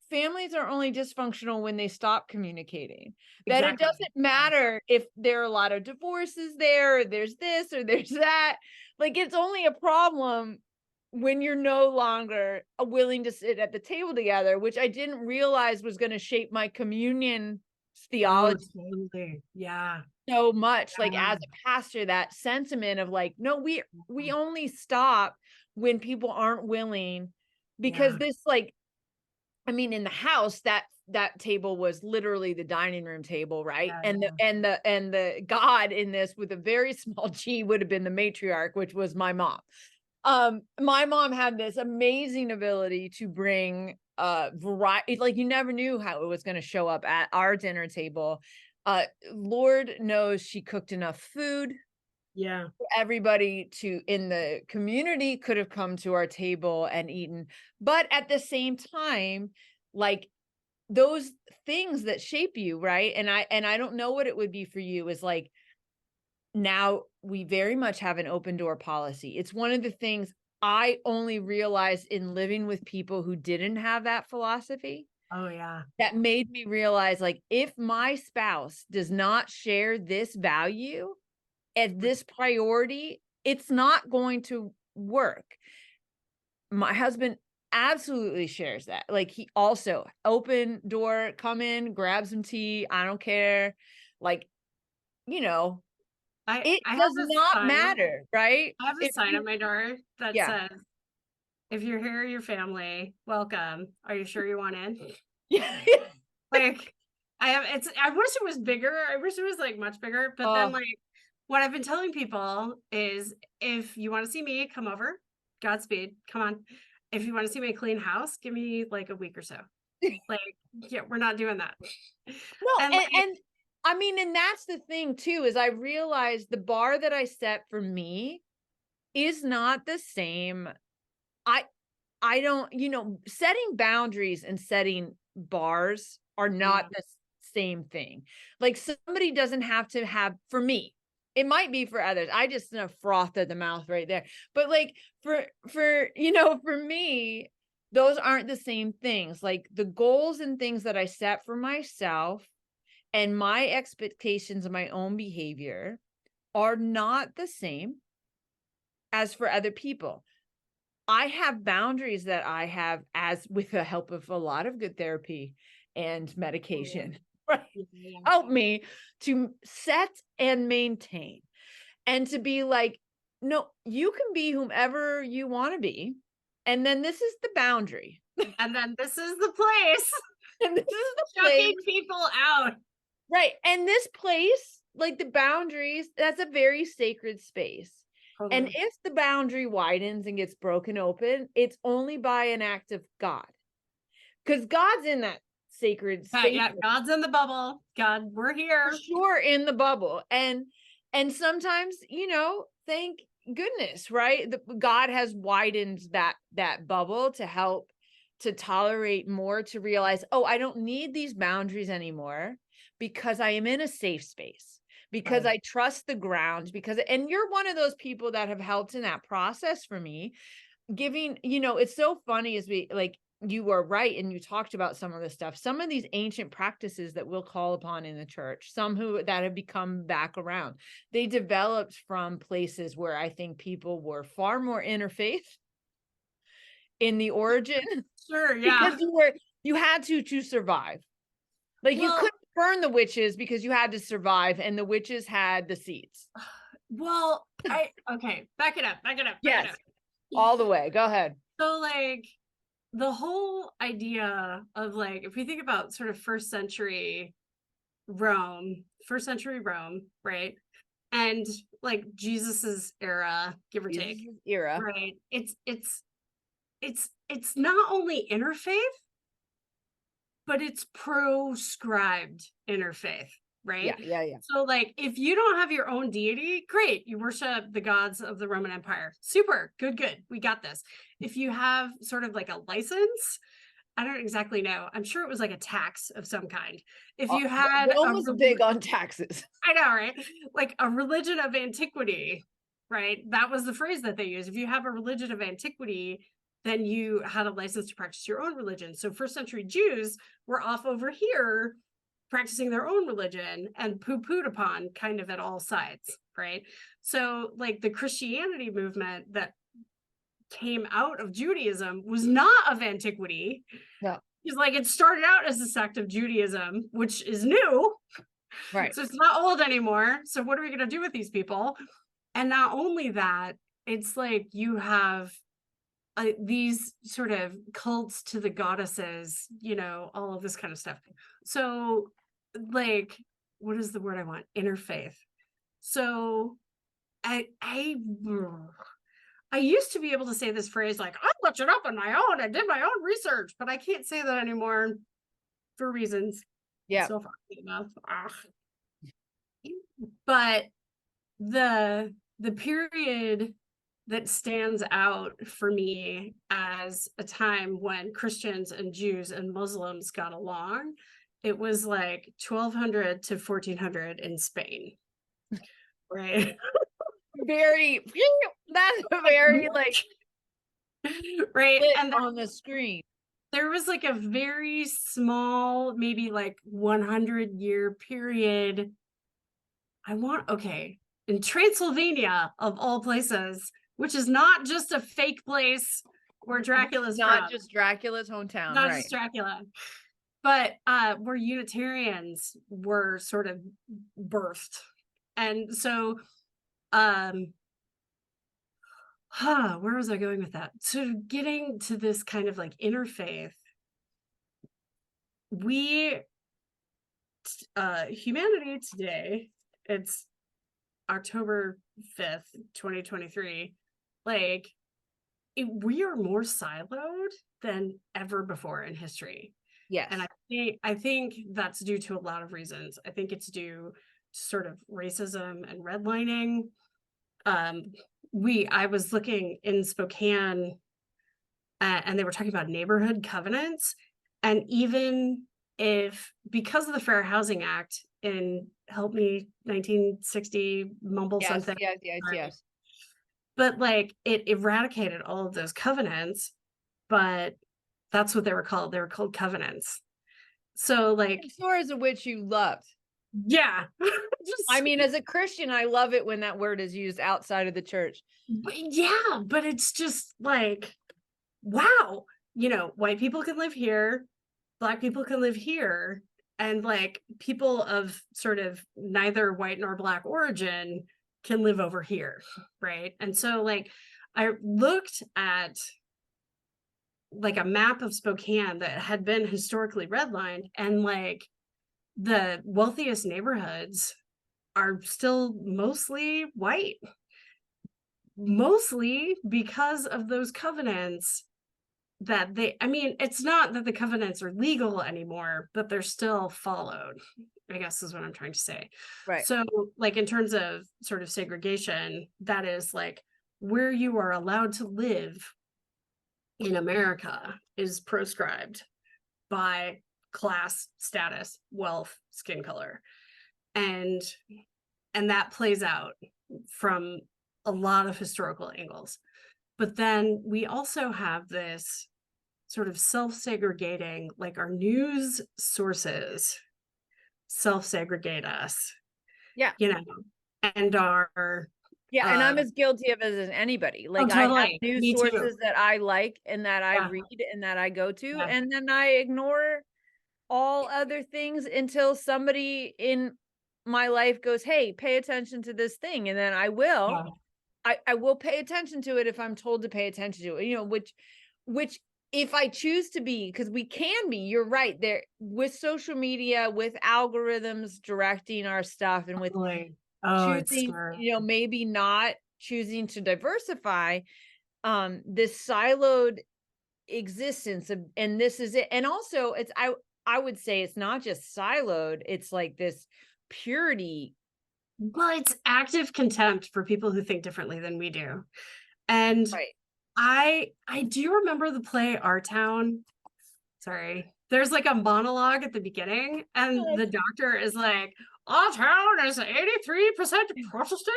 families are only dysfunctional when they stop communicating. That it exactly. doesn't matter if there are a lot of divorces there, or there's this or there's that. Like it's only a problem when you're no longer willing to sit at the table together, which I didn't realize was going to shape my communion Oh, theology totally. Yeah. so much. Like Yeah. as a pastor, that sentiment of like, no, we only stop when people aren't willing, because Yeah. this like, I mean, in the house, that table was literally the dining room table, right? Yeah. And the God in this with a very small g would have been the matriarch, which was my mom. My mom had this amazing ability to bring variety, like you never knew how it was going to show up at our dinner table. Lord knows she cooked enough food. Yeah. Everybody to in the community could have come to our table and eaten, but at the same time, like those things that shape you, right? And I don't know what it would be for you, is like now we very much have an open door policy. It's one of the things I only realized in living with people who didn't have that philosophy, Oh, yeah. that made me realize, like, if my spouse does not share this value as this priority, it's not going to work. My husband absolutely shares that. Like he also open door, come in, grab some tea. I don't care. Like, you know, it I have does a not sign. matter, right? I have a If sign you, on my door that yeah. says, if you're here, your family, welcome. Are you sure you want in? Yeah. Like, I wish it was bigger. I wish it was like much bigger. But then, Oh, like, what I've been telling people is if you want to see me, come over. Godspeed. Come on. If you want to see my clean house, give me like a week or so. Like, yeah, we're not doing that. no, And like, and I mean, and that's the thing too, is I realized the bar that I set for me is not the same. I I don't, setting boundaries and setting bars are not yeah, the same thing. Like somebody doesn't have to have, for me, it might be for others. I just froth at the mouth right there. But like for me, those aren't the same things. Like the goals and things that I set for myself and my expectations of my own behavior are not the same as for other people. I have boundaries that I have, as with the help of a lot of good therapy and medication, right? yeah, yeah. Help me to set and maintain, and to be like, no, you can be whomever you want to be. And then this is the boundary. And then this is the place. And this is the place, Chucking people out. right? And this place, like the boundaries, that's a very sacred space. And Totally. if the boundary widens and gets broken open, it's only by an act of God. Because God's in that sacred Yeah, space yeah. God's in the bubble. God, we're for here. sure, in the bubble. And sometimes, thank goodness, right? God has widened that bubble to help to tolerate more, to realize, oh, I don't need these boundaries anymore because I am in a safe space, because Right. I trust the ground, and you're one of those people that have helped in that process for me, giving, it's so funny as we like you are right, and you talked about some of this stuff. Some of these ancient practices that we'll call upon in the church, some that have become back around, they developed from places where I think people were far more interfaith in the origin. Sure, yeah. Because you had to survive. Like, you couldn't burn the witches because you had to survive, and the witches had the seeds. Well, okay, back it up. Yes, all the way. Go ahead. So like the whole idea of like, if we think about sort of first century Rome, right? And like Jesus's era, give or take, Era. right? It's not only interfaith, but it's proscribed interfaith, right? Yeah. So like, if you don't have your own deity, great, you worship the gods of the Roman Empire. Super, good. We got this. If you have sort of like a license, I don't exactly know. I'm sure it was like a tax of some kind. If you had Rome was big on taxes. I know, right? Like a religion of antiquity, right? That was the phrase that they used. If you have a religion of antiquity, then you had a license to practice your own religion. So first century Jews were off over here practicing their own religion and poo-pooed upon kind of at all sides, right? So like the Christianity movement that came out of Judaism was not of antiquity. No. Because like it started out as a sect of Judaism, which is new. Right. So it's not old anymore. So what are we going to do with these people? And not only that, it's like you have these sort of cults to the goddesses, you know, all of this kind of stuff. So like, what is the word I want? Interfaith. So I used to be able to say this phrase like, I looked it up on my own, I did my own research, but I can't say that anymore for reasons. Yeah. So far enough. But the period that stands out for me as a time when Christians and Jews and Muslims got along, it was like 1200 to 1400 in Spain, right? That's very like right. And on the screen. There was like a very small, maybe like 100-year period. In Transylvania, of all places, which is not just a fake place where Dracula's not just Dracula's hometown, not right? just Dracula, but where Unitarians were sort of birthed. And so where was I going with that? So getting to this kind of like interfaith, humanity today, it's October 5th, 2023, like we are more siloed than ever before in history. Yes. And I think that's due to a lot of reasons. I think it's due to sort of racism and redlining. I was looking in Spokane and they were talking about neighborhood covenants. And even if, because of the Fair Housing Act in, help me, 1960, mumble something. Yes. But like it eradicated all of those covenants, but that's what they were called. They were called covenants. So like, Sure, as a witch you loved. Yeah. I mean, as a Christian, I love it when that word is used outside of the church. Yeah, but it's just like, wow, you know, white people can live here, Black people can live here, and like people of sort of neither white nor Black origin can live over here, right? And so like I looked at like a map of Spokane that had been historically redlined, and like the wealthiest neighborhoods are still mostly white, mostly because of those covenants that it's not that the covenants are legal anymore, but they're still followed, I guess is what I'm trying to say. Right. So like in terms of sort of segregation, that is like where you are allowed to live in America is proscribed by class, status, wealth, skin color. And that plays out from a lot of historical angles. But then we also have this sort of self-segregating, like our news sources self-segregate us, Yeah. you know, and our Yeah, and I'm uh as guilty of it as anybody. oh, Like I have totally. news Me too. sources that I like and that I Yeah, read and that I go to, yeah, and then I ignore all other things until somebody in my life goes, "Hey, pay attention to this thing." And then I will. yeah. I will pay attention to it if I'm told to pay attention to it, which if I choose to be, because we can be, you're right, there with social media, with algorithms directing our stuff, and with Totally. Oh, it's choosing, scary. maybe not choosing to diversify, this siloed existence of, and this is it. And also it's, I would say it's not just siloed, it's like this purity. Well, it's active contempt for people who think differently than we do. And Right. I do remember the play Our Town. Sorry. There's like a monologue at the beginning, and the doctor is like, our town is 83% Protestant,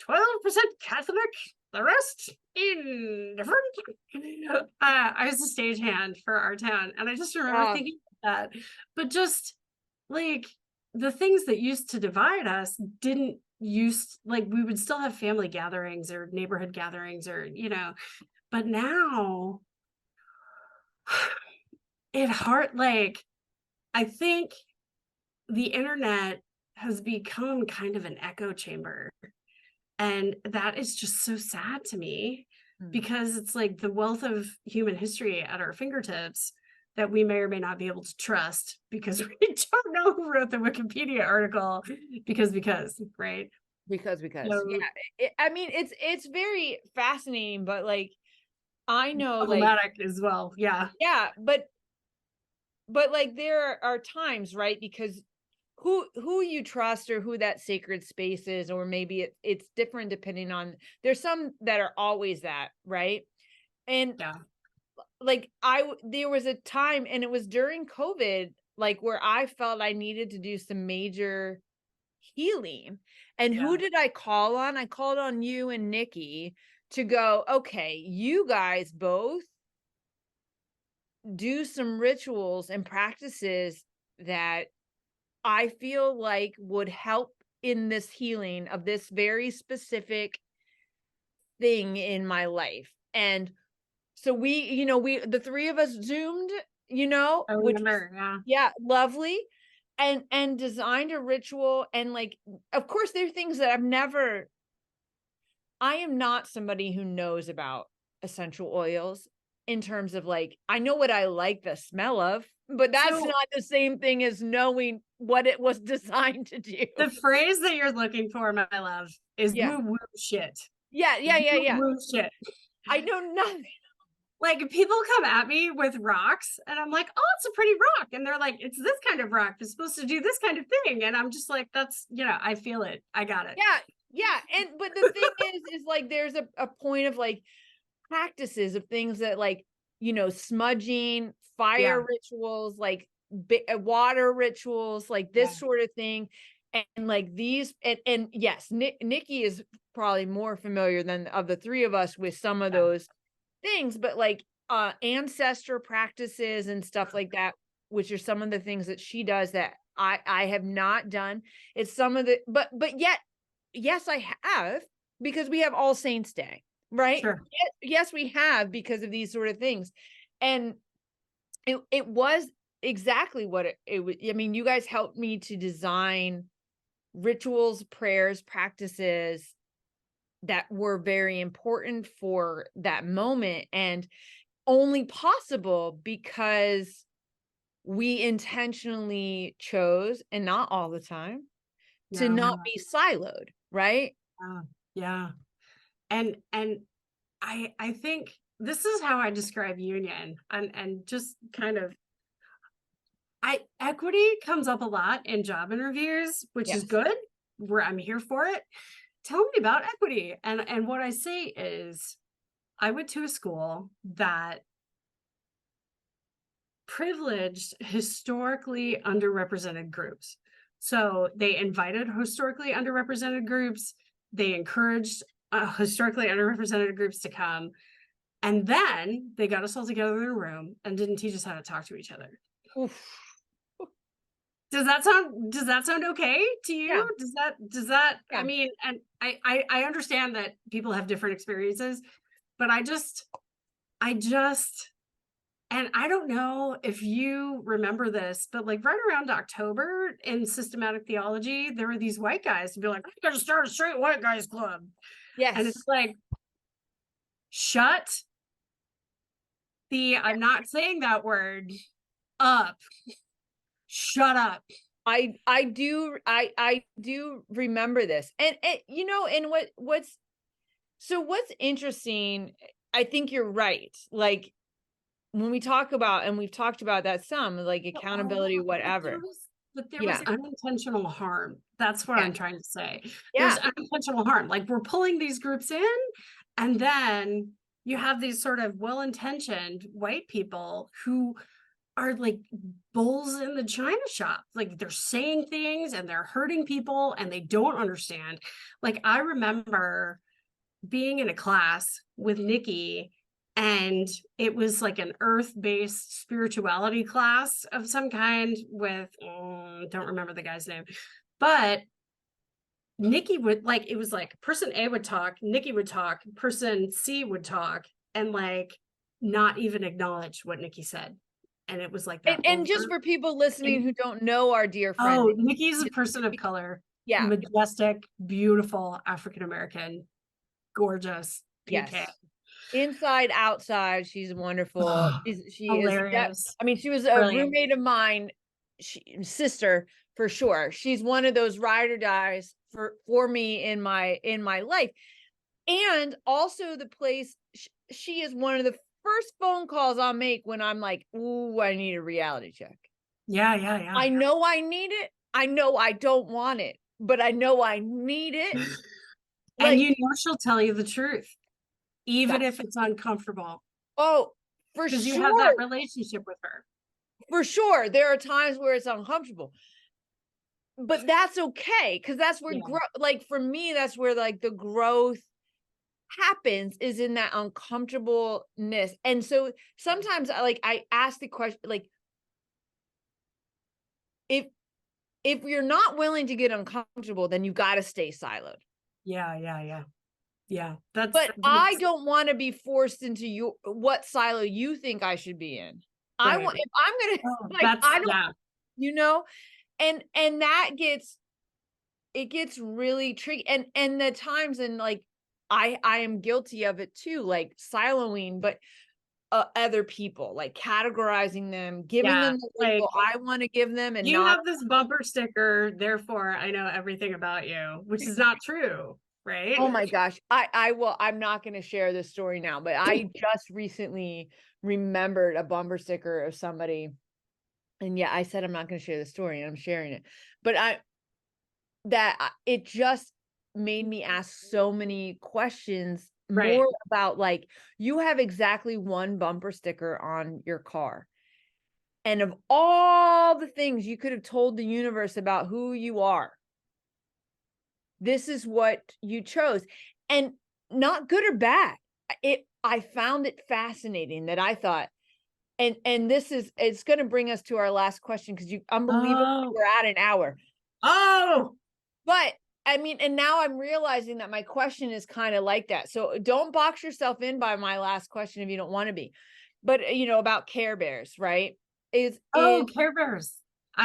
12% Catholic, the rest indifferent. I was a stagehand for Our Town, and I just remember Yeah. thinking about that. But just like the things that used to divide us didn't used like we would still have family gatherings or neighborhood gatherings or but now it hard like I think the internet has become kind of an echo chamber. And that is just so sad to me Mm. because it's like the wealth of human history at our fingertips that we may or may not be able to trust because we don't know who wrote the Wikipedia article because, right? Because yeah, So I mean, it's very fascinating, but like I know, like, problematic as well. Yeah. yeah, but like there are times, right? Because who you trust or who that sacred space is, or maybe it's different depending on, there's some that are always that, right? And Yeah. like there was a time, and it was during COVID, like where I felt I needed to do some major healing. And who Yeah. did I call on? I called on you and Nikki to go, okay, you guys both do some rituals and practices that I feel like would help in this healing of this very specific thing in my life. And so the three of us zoomed, I which was, remember. Yeah. yeah, lovely, and designed a ritual. And like, of course, there are things that I am not somebody who knows about essential oils in terms of like, I know what I like the smell of, but that's So not the same thing as knowing what it was designed to do. the phrase that you're looking for, my love, is Yeah. woo woo shit. Yeah, yeah, yeah, Woo yeah. woo shit. I know nothing. Like people come at me with rocks and I'm like, oh, it's a pretty rock. And they're like, it's this kind of rock. It's supposed to do this kind of thing. And I'm just like, that's, I feel it. I got it. Yeah, yeah. And but the thing is like there's a point of like practices of things that like, smudging, Yeah. fire rituals, like water rituals, like Yeah. this sort of thing. And like these, and yes, Nikki is probably more familiar than of the three of us with some of Yeah. those things, but like ancestor practices and stuff like that, which are some of the things that she does that I have not done. It's some of the, but yet, yes, I have, because we have All Saints Day, right? Sure. Yes, we have, because of these sort of things. And it was exactly what it was. I mean, you guys helped me to design rituals, prayers, practices that were very important for that moment, and only possible because we intentionally chose, and not all the time, to Yeah. not be siloed, right? Yeah. Yeah. And I think this is how I describe union and just kind of equity comes up a lot in job interviews, which is Yes. good. Where I'm here for it. Tell me about equity. And what I say is I went to a school that privileged historically underrepresented groups. So they invited historically underrepresented groups. They encouraged historically underrepresented groups to come. And then they got us all together in a room and didn't teach us how to talk to each other. Oof. Does that sound okay to you? Yeah. Does that I Yeah. mean, and I understand that people have different experiences, but I just and I don't know if you remember this, but like right around October in systematic theology, there were these white guys to be like, "I'm gonna start a straight white guys club." And it's Yes. like, shut the I'm not saying that word up. Shut up. I do remember this. And you know, and what's interesting, I think you're right. Like when we talk about, and we've talked about that some, like accountability, whatever. But there was Yeah. unintentional harm. That's what Yeah. I'm trying to say. There's Yeah. unintentional harm. Like we're pulling these groups in, and then you have these sort of well-intentioned white people who are like bulls in the china shop. Like they're saying things and they're hurting people and they don't understand. Like I remember being in a class with Nikki, and it was like an earth-based spirituality class of some kind with don't remember the guy's name, but Nikki would like, it was like person A would talk, Nikki would talk, person C would talk, and like not even acknowledge what Nikki said. And it was like that And just over. for people listening And who don't know our dear friend, oh, Nikki's a person of color, yeah, majestic, beautiful African American, gorgeous, PK. yes. Inside, outside, she's wonderful. Oh, She is, hilarious. I mean, she was a Brilliant. roommate of mine, sister for sure. She's one of those ride or dies for me in my life. And also the place, she is one of the first phone calls I'll make when I'm like, ooh, I need a reality check. Yeah, yeah, yeah. I know I need it. I know I don't want it, but I know I need it. And Like you know she'll tell you the truth, even that. if it's uncomfortable, Oh, for because you have that sure. relationship with her. For sure. There are times where it's uncomfortable, but that's okay. Cause that's where Yeah. like for me, that's where like the growth happens, is in that uncomfortableness. And so sometimes I ask the question, like, if you're not willing to get uncomfortable, then you got to stay siloed. Yeah, yeah, yeah. Yeah. But I don't want to be forced into what silo you think I should be in. I right. want, if I'm gonna Oh, like, that's I don't, yeah. you know, and that gets really tricky. And the times, and like I am guilty of it too, like siloing, but other people, like categorizing them, giving Yeah. them the Like label I want to give them, and you not. have this bumper sticker, therefore I know everything about you, which is not true, right? Oh my gosh. I will, I'm not going to share this story now, but I just recently remembered a bumper sticker of somebody. And yeah, I said I'm not going to share the story, and I'm sharing it. But it just made me ask so many questions Right. more about, like, you have exactly one bumper sticker on your car. And of all the things you could have told the universe about who you are, this is what you chose. And not good or bad. I found it fascinating that I thought, and this is, it's going to bring us to our last question, because you unbelievably, Oh, we're at an hour. oh, But I mean, and now I'm realizing that my question is kind of like that. So don't box yourself in by my last question if you don't want to be. But about Care Bears, right? Is Care Bears.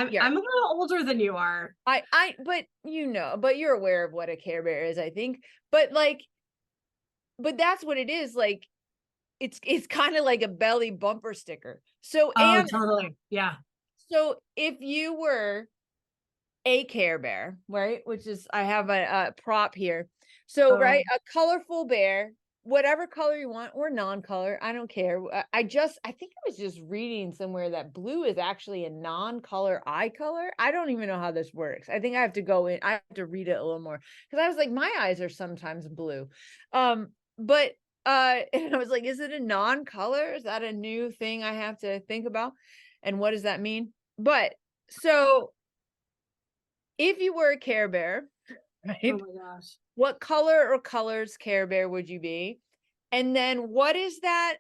Yeah. I'm a little older than you are. But but you're aware of what a Care Bear is, I think. But like, but that's what it is. Like, it's kind of like a belly bumper sticker. So, Oh, and totally. Yeah. so if you were a Care Bear, right? Which is, I have a prop here. So, Oh, right, a colorful bear, whatever color you want, or non-color, I don't care. I think I was just reading somewhere that blue is actually a non-color eye color. I don't even know how this works. I think I have to go in. I have to read it a little more, because I was like, my eyes are sometimes blue. But and I was like, is it a non-color? Is that a new thing I have to think about? And what does that mean? But so if you were a Care Bear, oh right? my gosh. What color or colors Care Bear would you be? And then what is that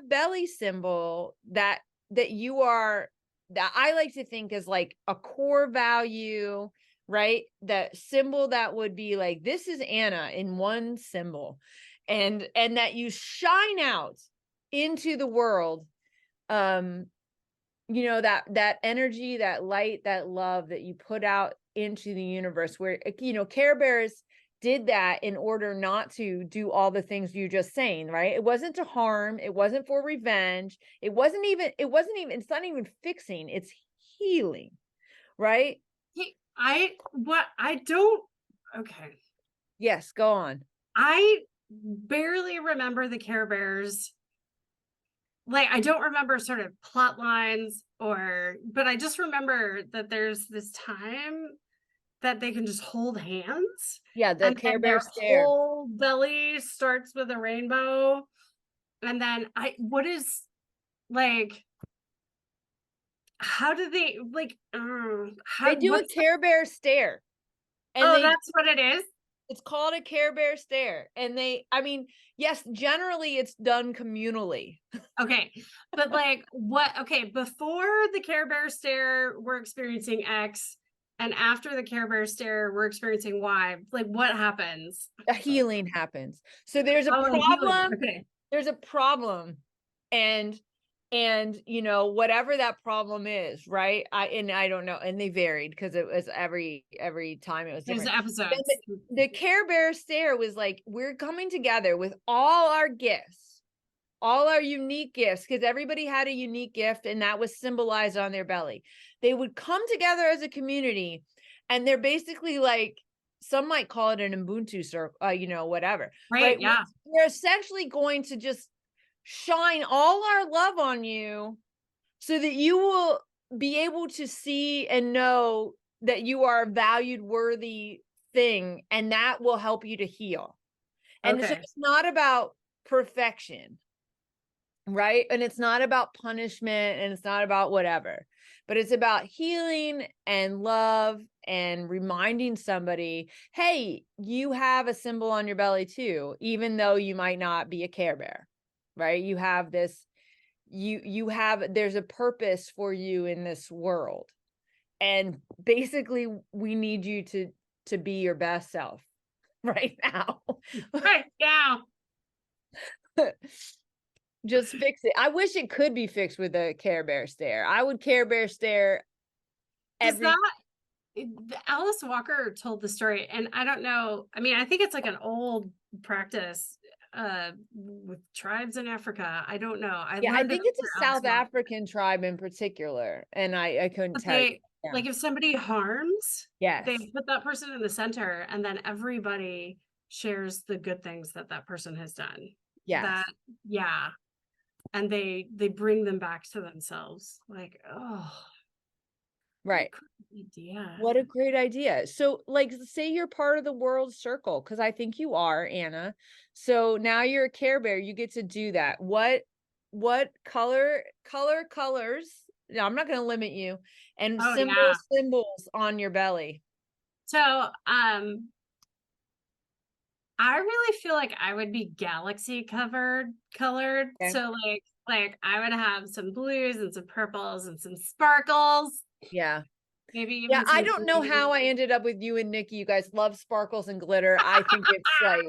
belly symbol that you are, that I like to think is like a core value, right? That symbol that would be like, this is Anna in one symbol, and that you shine out into the world. You know, that energy, that light, that love that you put out into the universe, where, you know, Care Bears did that in order not to do all the things you just saying, right? It wasn't to harm, it wasn't for revenge, it wasn't even, it's not even fixing, it's healing, right? Okay. Yes, go on. I barely remember the Care Bears. Like, I don't remember sort of plot lines, but I just remember that there's this time that they can just hold hands, Yeah, the and Care then Bear their stare. whole belly starts with a rainbow. And then what is, like, how do they, like, They do a what's Care Bear stare, and oh, that's what it is? it's called a Care Bear stare. And I mean, yes, generally it's done communally. Okay. But like, before the Care Bear stare, we're experiencing X, and after the Care Bear stare, we're experiencing Y. Like, what happens? A healing happens. So there's a Oh, and healing. problem. Okay. There's a problem, and you know, whatever that problem is, right? I don't know, and they varied because it was every time it was There's different. episodes. The Care Bear stare was like, we're coming together with all our gifts, all our unique gifts, because everybody had a unique gift, and that was symbolized on their belly. They would come together as a community, and they're basically like, some might call it an Ubuntu circle, you know, whatever. Right. Yeah. We're essentially going to just shine all our love on you so that you will be able to see and know that you are a valued, worthy thing, and that will help you to heal. And so Okay. it's not about perfection, right? And it's not about punishment, and it's not about whatever, but it's about healing and love and reminding somebody, hey, you have a symbol on your belly too, even though you might not be a Care Bear, right? You have this, there's a purpose for you in this world. And basically we need you to be your best self right now. Right. Yeah. Just fix it. I wish it could be fixed with a Care Bear stare. I would Care Bear stare Does every. Alice Walker told the story, and I don't know. I mean, I think it's like an old practice with tribes in Africa. I don't know. I Yeah, I learned it think it's through a Alice South Walker. African tribe in particular, and I couldn't But tell you. Yeah. like, if somebody harms, they Yes. put that person in the center, and then everybody shares the good things that that person has done. Yes. Yeah, and they bring them back to themselves. Like, oh, Right. idea. What a great idea. So, like, say you're part of the world circle, because I think you are, Anna. So now you're a Care Bear. You get to do that. What colors? No, I'm not going to limit you. And Oh yeah. symbols on your belly. So, I really feel like I would be galaxy colored. Okay. So like I would have some blues and some purples and some sparkles. Yeah. Maybe Yeah, even I some don't know how green. I ended up with you and Nikki. You guys love sparkles and glitter. I think it's like,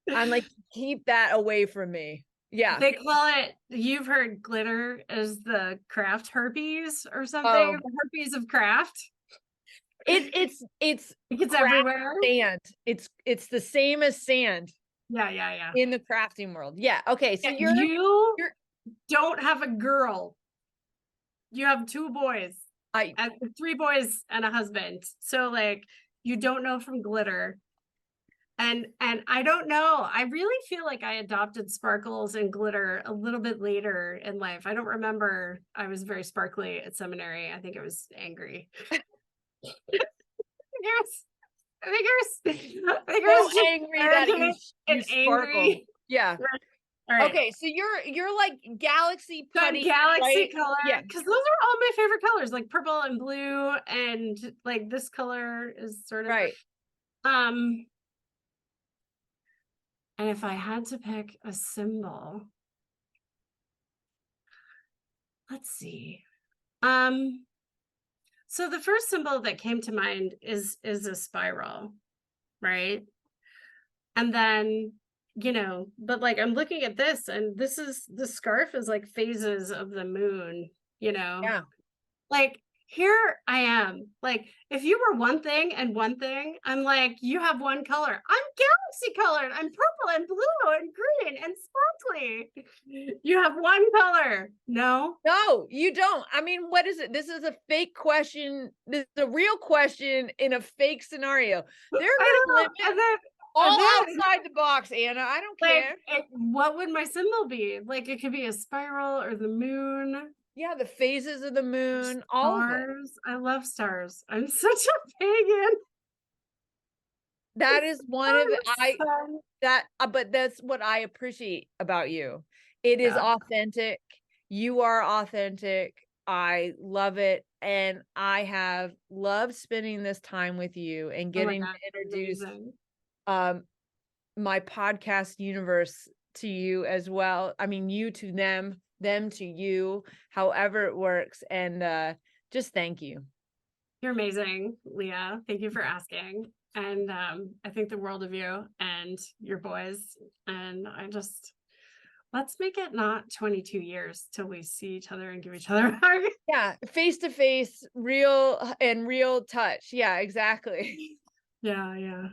I'm like, keep that away from me. Yeah. They call it, you've heard glitter as the craft herpes or something, Oh, the herpes of craft. it's It's craft everywhere. sand. It's the same as sand Yeah. in the crafting world. Yeah. Okay. So Yeah, you don't have a girl. You have two boys. And 3 boys and a husband. So like, you don't know from glitter. And I don't know. I really feel like I adopted sparkles and glitter a little bit later in life. I don't remember I was very sparkly at seminary. I think I was angry. I think I was so just angry that you sparkle. angry. Yeah. All right. Okay, so you're like galaxy putty, galaxy right? color. Yeah. Because those are all my favorite colors, like purple and blue, and like this color is sort of Right. And if I had to pick a symbol, let's see. So the first symbol that came to mind is a spiral, right? And then, but like I'm looking at this, and the scarf is like phases of the moon, you know. Yeah. Like, here I am. Like, if you were one thing and one thing, I'm like, you have one color. I'm galaxy colored. I'm purple and blue and green and sparkly. You have one color. No. No, you don't. I mean, what is it? This is a fake question. This is a real question in a fake scenario. They're I gonna limit know. all And then outside the box, Anna. I don't care. what would my symbol be? Like, it could be a spiral or the moon. Yeah, the phases of the moon, all of it. Stars. I love stars. I'm such a pagan. That is one of the Sun. but that's what I appreciate about you. It is Yeah. authentic. You are authentic. I love it. And I have loved spending this time with you and Oh my getting God, to introduce amazing. my podcast universe to you as well. I mean, you to them to you, however it works. And just thank you. You're amazing, Leah. Thank you for asking. And I think the world of you and your boys. And let's make it not 22 years till we see each other and give each other a hug. Yeah, face to face, real touch. Yeah, exactly. Yeah, yeah.